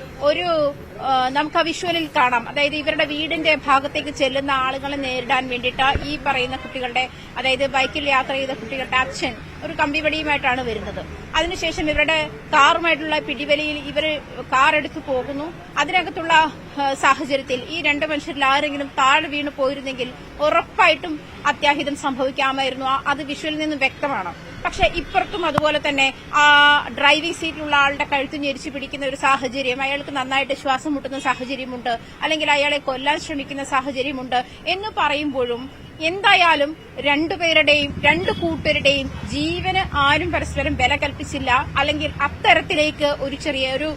നമുക്ക് ആ വിഷ്വലിൽ കാണാം. അതായത് ഇവരുടെ വീടിന്റെ ഭാഗത്തേക്ക് ചെല്ലുന്ന ആളുകളെ നേരിടാൻ വേണ്ടിയിട്ട് ഈ പറയുന്ന കുട്ടികളുടെ, അതായത് ബൈക്കിൽ യാത്ര ചെയ്ത കുട്ടികളുടെ അച്ഛൻ ഒരു കമ്പിവടിയുമായിട്ടാണ് വരുന്നത്. അതിനുശേഷം ഇവരുടെ കാറുമായിട്ടുള്ള പിടിവലിയിൽ ഇവർ കാർ എടുത്തു പോകുന്നു. അതിനകത്തുള്ള സാഹചര്യത്തിൽ ഈ രണ്ട് മനുഷ്യരിൽ ആരെങ്കിലും താഴെ വീണു പോയിരുന്നെങ്കിൽ ഉറപ്പായിട്ടും അത്യാഹിതം സംഭവിക്കാമായിരുന്നു. അത് വിഷ്വലിൽ നിന്ന് വ്യക്തമാണ്. പക്ഷെ ഇപ്പുറത്തും അതുപോലെ തന്നെ ആ ഡ്രൈവിംഗ് സീറ്റിലുള്ള ആളുടെ കഴുത്ത് ഞെരിച്ചു പിടിക്കുന്ന ഒരു സാഹചര്യം, അയാൾക്ക് നന്നായിട്ട് ശ്വാസം മുട്ടുന്ന സാഹചര്യമുണ്ട്, അല്ലെങ്കിൽ അയാളെ കൊല്ലാൻ ശ്രമിക്കുന്ന സാഹചര്യമുണ്ട് എന്ന് പറയുമ്പോഴും എന്തായാലും രണ്ടു കൂട്ടരുടെയും ജീവന് ആരും പരസ്പരം വില കൽപ്പിച്ചില്ല. അല്ലെങ്കിൽ അത്തരത്തിലേക്ക് ഒരു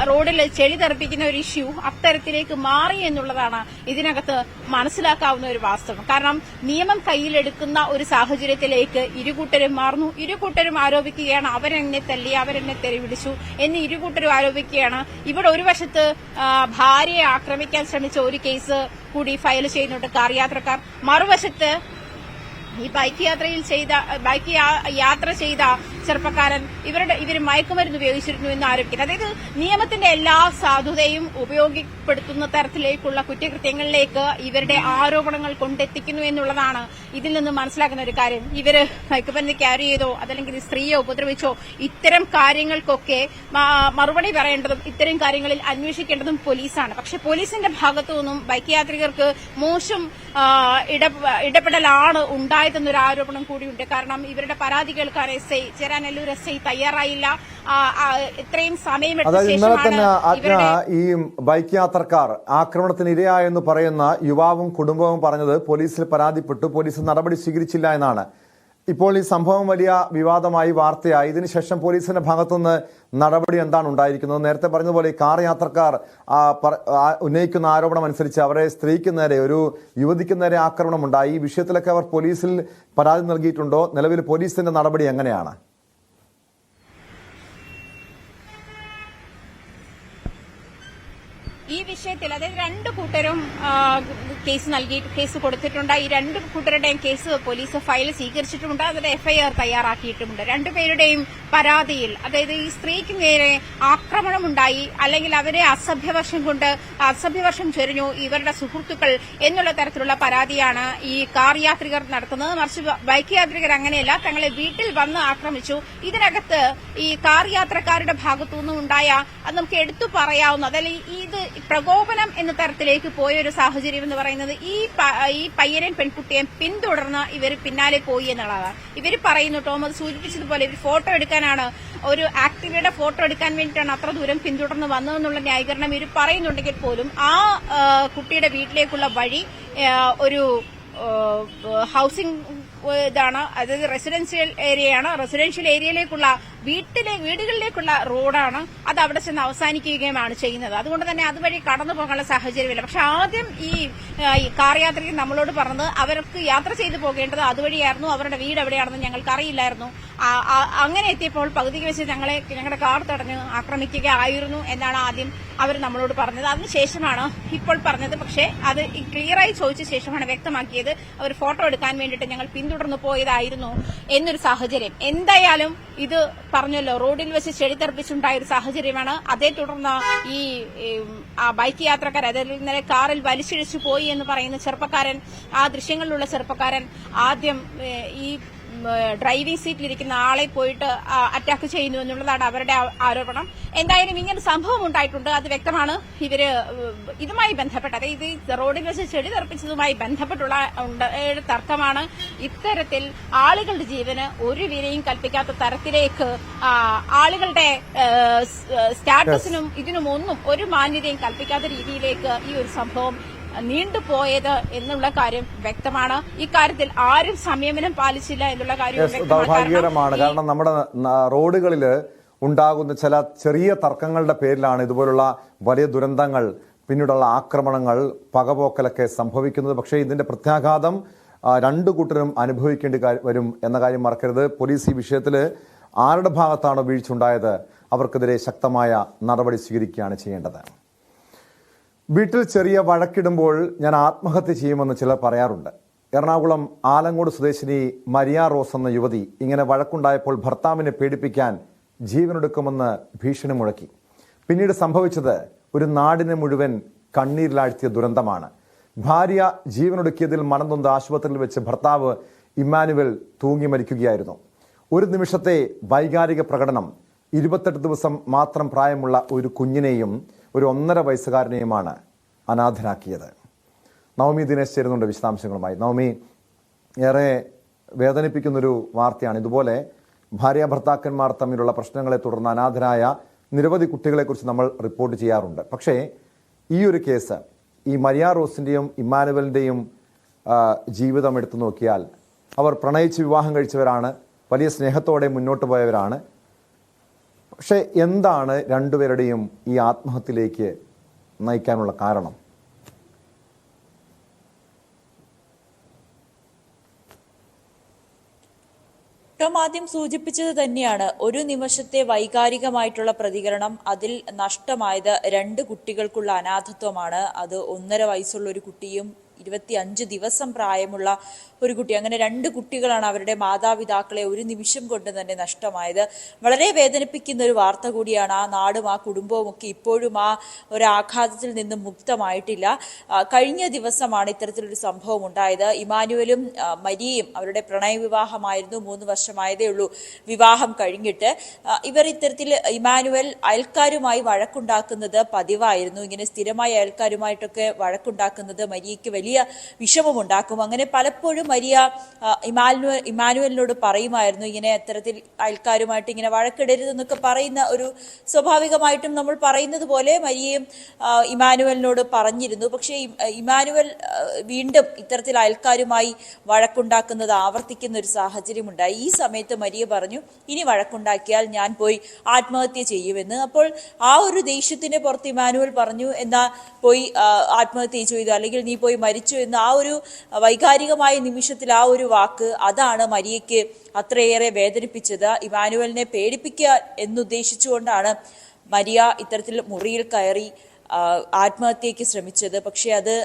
റോഡിൽ ചെളി തെറിപ്പിക്കുന്ന ഒരു ഇഷ്യൂ അത്തരത്തിലേക്ക് മാറി എന്നുള്ളതാണ് ഇതിനകത്ത് മനസ്സിലാക്കാവുന്ന ഒരു വാസ്തവം. കാരണം നിയമം കയ്യിലെടുക്കുന്ന ഒരു സാഹചര്യത്തിലേക്ക് ഇരുകൂട്ടരും മാറുന്നു. ഇരുകൂട്ടരും ആരോപിക്കുകയാണ് അവരെന്നെ തല്ലി, അവരെന്നെ തെറിവിളിച്ചു എന്ന് ഇരുകൂട്ടരും ആരോപിക്കുകയാണ്. ഇവിടെ ഒരു വശത്ത് ഭാര്യയെ ആക്രമിക്കാൻ ശ്രമിച്ച ഒരു കേസ് കൂടി ഫയൽ ചെയ്യുന്നുണ്ട് കാർ യാത്രക്കാർ. മറുവശത്ത് ഈ ബൈക്ക് യാത്ര ചെയ്ത ചെറുപ്പക്കാരൻ ഇവർ മയക്കുമരുന്ന് ഉപയോഗിച്ചിരുന്നു എന്ന് ആരോപിക്കുന്നത്. അതായത് നിയമത്തിന്റെ എല്ലാ സാധുതയും ഉപയോഗപ്പെടുത്തുന്ന തരത്തിലേക്കുള്ള കുറ്റകൃത്യങ്ങളിലേക്ക് ഇവരുടെ ആരോപണങ്ങൾ കൊണ്ടെത്തിക്കുന്നു എന്നുള്ളതാണ് ഇതിൽ നിന്ന് മനസ്സിലാക്കുന്ന ഒരു കാര്യം. ഇവര് മയക്കുമരുന്ന് ക്യാരി ചെയ്തോ അതല്ലെങ്കിൽ സ്ത്രീയെ ഉപദ്രവിച്ചോ ഇത്തരം കാര്യങ്ങൾക്കൊക്കെ മറുപടി പറയേണ്ടതും ഇത്തരം കാര്യങ്ങളിൽ അന്വേഷിക്കേണ്ടതും പോലീസാണ്. പക്ഷെ പോലീസിന്റെ ഭാഗത്തു നിന്നും ബൈക്ക് യാത്രികർക്ക് മോശം ഇടപെടലാണ് ഉണ്ടായതെന്നൊരു ആരോപണം കൂടിയുണ്ട്. കാരണം ഇവരുടെ പരാതി കേൾക്കാൻ ചേരാനല്ലൂർ SI തയ്യാറായില്ല. ഇത്രയും സമയമെടുത്ത ശേഷമാണ് ഈ ബൈക്ക് യാത്രക്കാർ ആക്രമണത്തിന് ഇരയായെന്ന് പറയുന്ന യുവാവും കുടുംബവും പറഞ്ഞത് പോലീസിൽ പരാതിപ്പെട്ടു, പോലീസ് നടപടി സ്വീകരിച്ചില്ല എന്നാണ്. ഇപ്പോൾ ഈ സംഭവം വലിയ വിവാദമായി വാർത്തയായി. ഇതിനുശേഷം പോലീസിന്റെ ഭാഗത്തുനിന്ന് നടപടി എന്താണ് ഉണ്ടായിരിക്കുന്നത്? നേരത്തെ പറഞ്ഞതുപോലെ കാർ യാത്രക്കാർ ഉന്നയിക്കുന്ന ആരോപണം അനുസരിച്ച് അവരെ സ്ത്രീക്ക് നേരെ, ഒരു യുവതിക്ക് നേരെ ആക്രമണം ഉണ്ടായി. ഈ വിഷയത്തിലൊക്കെ അവർ പോലീസിൽ പരാതി നൽകിയിട്ടുണ്ടോ? നിലവിൽ പോലീസിന്റെ നടപടി എങ്ങനെയാണ്? ഈ വിഷയത്തിൽ, അതായത് രണ്ട് കൂട്ടരും കേസ് കൊടുത്തിട്ടുണ്ട്. ഈ രണ്ട് കൂട്ടരുടെയും കേസ് പോലീസ് ഫയൽ സ്വീകരിച്ചിട്ടുമുണ്ട്. അതിന്റെ എഫ്ഐആർ തയ്യാറാക്കിയിട്ടുമുണ്ട്. രണ്ടുപേരുടെയും പരാതിയിൽ, അതായത് ഈ സ്ത്രീക്ക് നേരെ ആക്രമണമുണ്ടായി, അല്ലെങ്കിൽ അവരെ അസഭ്യവർഷം ചൊരിഞ്ഞു ഇവരുടെ സുഹൃത്തുക്കൾ എന്നുള്ള തരത്തിലുള്ള പരാതിയാണ് ഈ കാർ യാത്രികർ നടത്തുന്നത്. മറിച്ച് ബൈക്ക് യാത്രികർ അങ്ങനെയല്ല, തങ്ങളെ വീട്ടിൽ വന്ന് ആക്രമിച്ചു. ഇതിനകത്ത് ഈ കാർ യാത്രക്കാരുടെ ഭാഗത്തുനിന്നും ഉണ്ടായ, അത് നമുക്ക് എടുത്തു പറയാവുന്ന, അതല്ലെങ്കിൽ ഇത് പ്രകോപനം എന്ന തരത്തിലേക്ക് പോയൊരു സാഹചര്യം എന്ന് പറയുന്നത് ഈ പയ്യനെയും പെൺകുട്ടിയെയും പിന്തുടർന്ന് ഇവർ പിന്നാലെ പോയി എന്നുള്ളതാണ്. ഇവർ പറയുന്നു, ടോം അത് സൂചിപ്പിച്ചതുപോലെ, ഇവർ ഫോട്ടോ എടുക്കാനാണ്, ഒരു ആക്ടിവയുടെ ഫോട്ടോ എടുക്കാൻ വേണ്ടിയിട്ടാണ് അത്ര ദൂരം പിന്തുടർന്ന് വന്നതെന്നുള്ള ന്യായീകരണം ഇവർ പറയുന്നുണ്ടെങ്കിൽ പോലും ആ കുട്ടിയുടെ വീട്ടിലേക്കുള്ള വഴി ഒരു ഹൌസിംഗ് ഇതാണ്, അതായത് റെസിഡൻഷ്യൽ ഏരിയയാണ്. റെസിഡൻഷ്യൽ ഏരിയയിലേക്കുള്ള വീടുകളിലേക്കുള്ള റോഡാണ്. അത് അവിടെ ചെന്ന് അവസാനിക്കുകയുമാണ് ചെയ്യുന്നത്. അതുകൊണ്ട് തന്നെ അതുവഴി കടന്നു പോകാനുള്ള സാഹചര്യമില്ല. പക്ഷെ ആദ്യം ഈ കാർ യാത്രികർ നമ്മളോട് പറഞ്ഞത് അവർക്ക് യാത്ര ചെയ്തു പോകേണ്ടത് അതുവഴിയായിരുന്നു, അവരുടെ വീട് എവിടെയാണെന്ന് ഞങ്ങൾക്ക് അറിയില്ലായിരുന്നു. അങ്ങനെ എത്തിയപ്പോൾ പകുതിക്ക് വെച്ച് ഞങ്ങളുടെ കാർ തടഞ്ഞ് ആക്രമിക്കുകയായിരുന്നു എന്നാണ് ആദ്യം അവർ നമ്മളോട് പറഞ്ഞത്. അതിനുശേഷമാണ് ഇപ്പോൾ പറഞ്ഞത്. പക്ഷേ അത് ക്ലിയറായി ചോദിച്ച ശേഷമാണ് വ്യക്തമാക്കിയത് അവർ ഫോട്ടോ എടുക്കാൻ വേണ്ടിയിട്ട് ഞങ്ങൾ പിന്തുടർന്നു പോയതായിരുന്നു എന്നൊരു സാഹചര്യം. എന്തായാലും ഇത് പറഞ്ഞല്ലോ, റോഡിൽ വെച്ച് ചെടി തെറിപ്പിച്ചുണ്ടായ ഒരു സാഹചര്യമാണ്. അതേ തുടർന്ന് ഈ ബൈക്ക് യാത്രക്കാർ, അതായത് ഇന്നലെ കാറിൽ വലിച്ചിഴിച്ചു പോയി എന്ന് പറയുന്ന ചെറുപ്പക്കാരൻ, ആ ദൃശ്യങ്ങളിലുള്ള ചെറുപ്പക്കാരൻ ആദ്യം ഈ ഡ്രൈവിംഗ് സീറ്റിലിരിക്കുന്ന ആളെ പോയിട്ട് അറ്റാക്ക് ചെയ്യുന്നു എന്നുള്ളതാണ് അവരുടെ ആരോപണം. എന്തായാലും ഇങ്ങനെ സംഭവം ഉണ്ടായിട്ടുണ്ട്. അത് വ്യക്തമാണ്. ഇവര് ഇതുമായി ബന്ധപ്പെട്ട, അതായത് ഇത് റോഡിൽ വെച്ച് ചെടി തെറിപ്പിച്ചതുമായി ബന്ധപ്പെട്ടുള്ള തർക്കമാണ്. ഇത്തരത്തിൽ ആളുകളുടെ ജീവന് ഒരു വിലയും കൽപ്പിക്കാത്ത തരത്തിലേക്ക്, ആളുകളുടെ സ്റ്റാറ്റസിനും ഇതിനും ഒന്നും ഒരു മാന്യതയും കൽപ്പിക്കാത്ത രീതിയിലേക്ക് ഈ ഒരു സംഭവം നീണ്ടുപോയത് എന്നുള്ള കാര്യം വ്യക്തമാണ്. ഇക്കാര്യത്തിൽ ആരും സംയമനം പാലിച്ചില്ല എന്നുള്ള കാര്യം ദൗർഭാഗ്യകരമാണ്. കാരണം നമ്മുടെ റോഡുകളിൽ ഉണ്ടാകുന്ന ചില ചെറിയ തർക്കങ്ങളുടെ പേരിലാണ് ഇതുപോലുള്ള വലിയ ദുരന്തങ്ങൾ, പിന്നീടുള്ള ആക്രമണങ്ങൾ, പകപോക്കലൊക്കെ സംഭവിക്കുന്നത്. പക്ഷേ ഇതിന്റെ പ്രത്യാഘാതം രണ്ടു കൂട്ടരും അനുഭവിക്കേണ്ടി വരും എന്ന കാര്യം മറക്കരുത്. പോലീസ് ഈ വിഷയത്തിൽ ആരുടെ ഭാഗത്താണോ വീഴ്ച ഉണ്ടായത് അവർക്കെതിരെ ശക്തമായ നടപടി സ്വീകരിക്കുകയാണ് ചെയ്യേണ്ടത്. വീട്ടിൽ ചെറിയ വഴക്കിടുമ്പോൾ ഞാൻ ആത്മഹത്യ ചെയ്യുമെന്ന് ചിലർ പറയാറുണ്ട്. എറണാകുളം ആലങ്ങോട് സ്വദേശിനി മരിയ റോസ് എന്ന യുവതി ഇങ്ങനെ വഴക്കുണ്ടായപ്പോൾ ഭർത്താവിനെ പേടിപ്പിക്കാൻ ജീവനെടുക്കുമെന്ന് ഭീഷണി മുഴക്കി. പിന്നീട് സംഭവിച്ചത് ഒരു നാടിനെ മുഴുവൻ കണ്ണീരിലാഴ്ത്തിയ ദുരന്തമാണ്. ഭാര്യ ജീവനൊടുക്കിയതിൽ മനംനൊന്ത് ആശുപത്രിയിൽ വെച്ച് ഭർത്താവ് ഇമ്മാനുവൽ തൂങ്ങി മരിക്കുകയായിരുന്നു. ഒരു നിമിഷത്തെ വൈകാരിക പ്രകടനം 28 ദിവസം മാത്രം പ്രായമുള്ള ഒരു കുഞ്ഞിനെയും ഒരു 1.5 വയസ്സുകാരനെയുമാണ് അനാഥരാക്കിയത്. നവമി ദിനേശ് ചേരുന്നുണ്ട് വിശദാംശങ്ങളുമായി. നവമി, ഏറെ വേദനിപ്പിക്കുന്നൊരു വാർത്തയാണ്. ഇതുപോലെ ഭാര്യ ഭർത്താക്കന്മാർ തമ്മിലുള്ള പ്രശ്നങ്ങളെ തുടർന്ന് അനാഥരായ നിരവധി കുട്ടികളെക്കുറിച്ച് നമ്മൾ റിപ്പോർട്ട് ചെയ്യാറുണ്ട്. പക്ഷേ ഈ ഒരു കേസ്, ഈ മരിയ റോസിൻ്റെയും ഇമ്മാനുവലിൻ്റെയും ജീവിതം എടുത്തു നോക്കിയാൽ അവർ പ്രണയിച്ച് വിവാഹം കഴിച്ചവരാണ്, വലിയ സ്നേഹത്തോടെ മുന്നോട്ട് പോയവരാണ്. പക്ഷെ എന്താണ് രണ്ടുപേരുടെയും ഈ ആത്മഹത്യയിലേക്ക് നയിക്കാനുള്ള കാരണം? ടോം ആദ്യം സൂചിപ്പിച്ചത് തന്നെയാണ്, ഒരു നിമിഷത്തെ വൈകാരികമായിട്ടുള്ള പ്രതികരണം, അതിൽ നഷ്ടമായത് 2 കുട്ടികൾക്കുള്ള അനാഥത്വമാണ്. അത് 1.5 വയസ്സുള്ള ഒരു കുട്ടിയും 25 ദിവസം പ്രായമുള്ള ഒരു കുട്ടി, അങ്ങനെ 2 കുട്ടികളാണ് അവരുടെ മാതാപിതാക്കളെ ഒരു നിമിഷം കൊണ്ട് തന്നെ നഷ്ടമായത്. വളരെ വേദനിപ്പിക്കുന്ന ഒരു വാർത്ത കൂടിയാണ്. ആ നാടും ആ കുടുംബവും ഒക്കെ ഇപ്പോഴും ആ ഒരു ആഘാതത്തിൽ നിന്നും മുക്തമായിട്ടില്ല. കഴിഞ്ഞ ദിവസമാണ് ഇത്തരത്തിലൊരു സംഭവം ഉണ്ടായത്. ഇമാനുവലും മരിയയും അവരുടെ പ്രണയവിവാഹമായിരുന്നു. 3 വർഷമായതേ ഉള്ളൂ വിവാഹം കഴിഞ്ഞിട്ട്. ഇവർ ഇത്തരത്തിൽ ഇമാനുവൽ അയൽക്കാരുമായി വഴക്കുണ്ടാക്കുന്നത് പതിവായിരുന്നു. ഇങ്ങനെ സ്ഥിരമായി അയൽക്കാരുമായിട്ടൊക്കെ വഴക്കുണ്ടാക്കുന്നത് മരിയയ്ക്ക് വലിയ വിഷമമുണ്ടാക്കും. അങ്ങനെ പലപ്പോഴും മരിയ ഇമാനുവലിനോട് പറയുമായിരുന്നു, ഇങ്ങനെ അത്തരത്തിൽ അയൽക്കാരുമായിട്ട് ഇങ്ങനെ വഴക്കിടരുതെന്നൊക്കെ പറയുന്ന ഒരു, സ്വാഭാവികമായിട്ടും നമ്മൾ പറയുന്നത് പോലെ മരിയയും ഇമാനുവലിനോട് പറഞ്ഞിരുന്നു. പക്ഷേ ഇമാനുവൽ വീണ്ടും ഇത്തരത്തിൽ അയൽക്കാരുമായി വഴക്കുണ്ടാക്കുന്നത് ആവർത്തിക്കുന്ന ഒരു സാഹചര്യമുണ്ടായി. ഈ സമയത്ത് മരിയ പറഞ്ഞു, ഇനി വഴക്കുണ്ടാക്കിയാൽ ഞാൻ പോയി ആത്മഹത്യ ചെയ്യുമെന്ന്. അപ്പോൾ ആ ഒരു ദേഷ്യത്തിന്റെ പുറത്ത് ഇമാനുവൽ പറഞ്ഞു, എന്നാ പോയി ആത്മഹത്യ ചെയ്തു, അല്ലെങ്കിൽ നീ പോയി മരിച്ചു എന്ന് ആ ഒരു വൈകാരികമായ നിമിഷത്തിൽ ആ ഒരു വാക്ക്, അതാണ് മരിയയ്ക്ക് അത്രയേറെ വേദനിപ്പിച്ചത്. ഇമാനുവലിനെ പേടിപ്പിക്കുക എന്നുദ്ദേശിച്ചുകൊണ്ടാണ് മരിയ ഇത്തരത്തിൽ മുറിയിൽ കയറി ആത്മഹത്യയ്ക്ക് ശ്രമിച്ചത്. പക്ഷെ അത്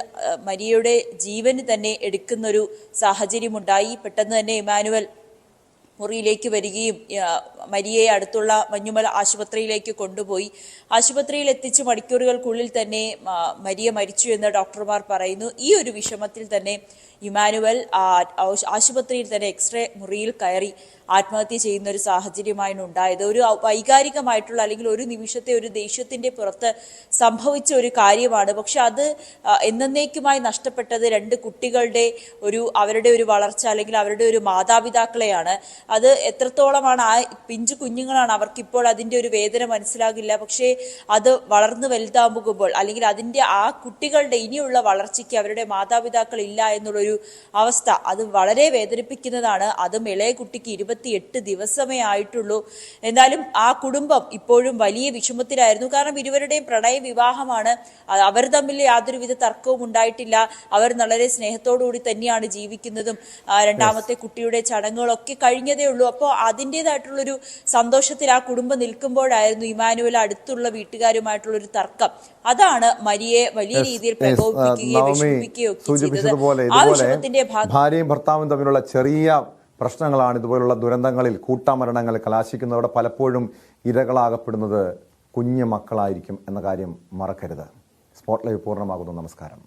മരിയയുടെ ജീവന് തന്നെ എടുക്കുന്നൊരു സാഹചര്യമുണ്ടായി. പെട്ടെന്ന് തന്നെ ഇമ്മാനുവൽ മുറിയിലേക്ക് വരികയും മരിയയെ അടുത്തുള്ള മഞ്ഞുമല ആശുപത്രിയിലേക്ക് കൊണ്ടുപോയി. ആശുപത്രിയിൽ എത്തിച്ച് മണിക്കൂറുകൾക്കുള്ളിൽ തന്നെ മരിയ മരിച്ചു എന്ന് ഡോക്ടർമാർ പറയുന്നു. ഈ ഒരു വിഷമത്തിൽ തന്നെ ഇമ്മാനുവൽ ആശുപത്രിയിൽ തന്നെ എക്സ്റേ മുറിയിൽ കയറി ആത്മഹത്യ ചെയ്യുന്ന ഒരു സാഹചര്യമാണ് ഉണ്ടായത്. ഒരു വൈകാരികമായിട്ടുള്ള അല്ലെങ്കിൽ ഒരു നിമിഷത്തെ ഒരു ദേഷ്യത്തിന്റെ പുറത്ത് സംഭവിച്ച ഒരു കാര്യമാണ്. പക്ഷെ അത് എന്നേക്കുമായി നഷ്ടപ്പെട്ടത് 2 കുട്ടികളുടെ അവരുടെ ഒരു വളർച്ച അല്ലെങ്കിൽ അവരുടെ ഒരു മാതാപിതാക്കളെയാണ്. അത് എത്രത്തോളമാണ് ആ പിഞ്ചു കുഞ്ഞുങ്ങളാണ്, അവർക്കിപ്പോൾ അതിന്റെ ഒരു വേദന മനസ്സിലാകില്ല. പക്ഷേ അത് വളർന്നു വലുതാകുമ്പോൾ അല്ലെങ്കിൽ അതിന്റെ ആ കുട്ടികളുടെ ഇനിയുള്ള വളർച്ചയ്ക്ക് അവരുടെ മാതാപിതാക്കൾ ഇല്ല എന്നുള്ളൊരു അവസ്ഥ അത് വളരെ വേദനിപ്പിക്കുന്നതാണ്. അതും ഇളയ കുട്ടിക്ക് 28 ദിവസമേ ആയിട്ടുള്ളൂ. എന്നാലും ആ കുടുംബം ഇപ്പോഴും വലിയ വിഷമത്തിലായിരുന്നു. കാരണം ഇരുവരുടെയും പ്രണയ വിവാഹമാണ്. അവർ തമ്മിൽ യാതൊരുവിധ തർക്കവും ഉണ്ടായിട്ടില്ല. അവർ വളരെ സ്നേഹത്തോടുകൂടി തന്നെയാണ് ജീവിക്കുന്നതും. രണ്ടാമത്തെ കുട്ടിയുടെ ചടങ്ങുകളൊക്കെ കഴിഞ്ഞതേ ഉള്ളൂ. അപ്പോൾ അതിൻ്റെതായിട്ടുള്ളൊരു സന്തോഷത്തിൽ ആ കുടുംബം നിൽക്കുമ്പോഴായിരുന്നു ഇമ്മാനുവൽ അടുത്തുള്ള വീട്ടുകാരുമായിട്ടുള്ളൊരു തർക്കം. അതാണ് മരിയെ വലിയ രീതിയിൽ പ്രകോപിപ്പിക്കുകയും വിഷമിപ്പിക്കുകയും ഒക്കെ ചെയ്തത്. ആ വിഷമത്തിന്റെ ഭാര്യയും ഭർത്താവും തമ്മിലുള്ള ചെറിയ പ്രശ്നങ്ങളാണ് ഇതുപോലുള്ള ദുരന്തങ്ങളിൽ, കൂട്ടമരണങ്ങളിൽ കലാശിക്കുന്നതോടെ പലപ്പോഴും ഇരകളാകപ്പെടുന്നത് കുഞ്ഞു മക്കളായിരിക്കും എന്ന കാര്യം മറക്കരുത്. സ്പോട്ട് ലൈവ് പൂർണ്ണമാകുന്നു. നമസ്കാരം.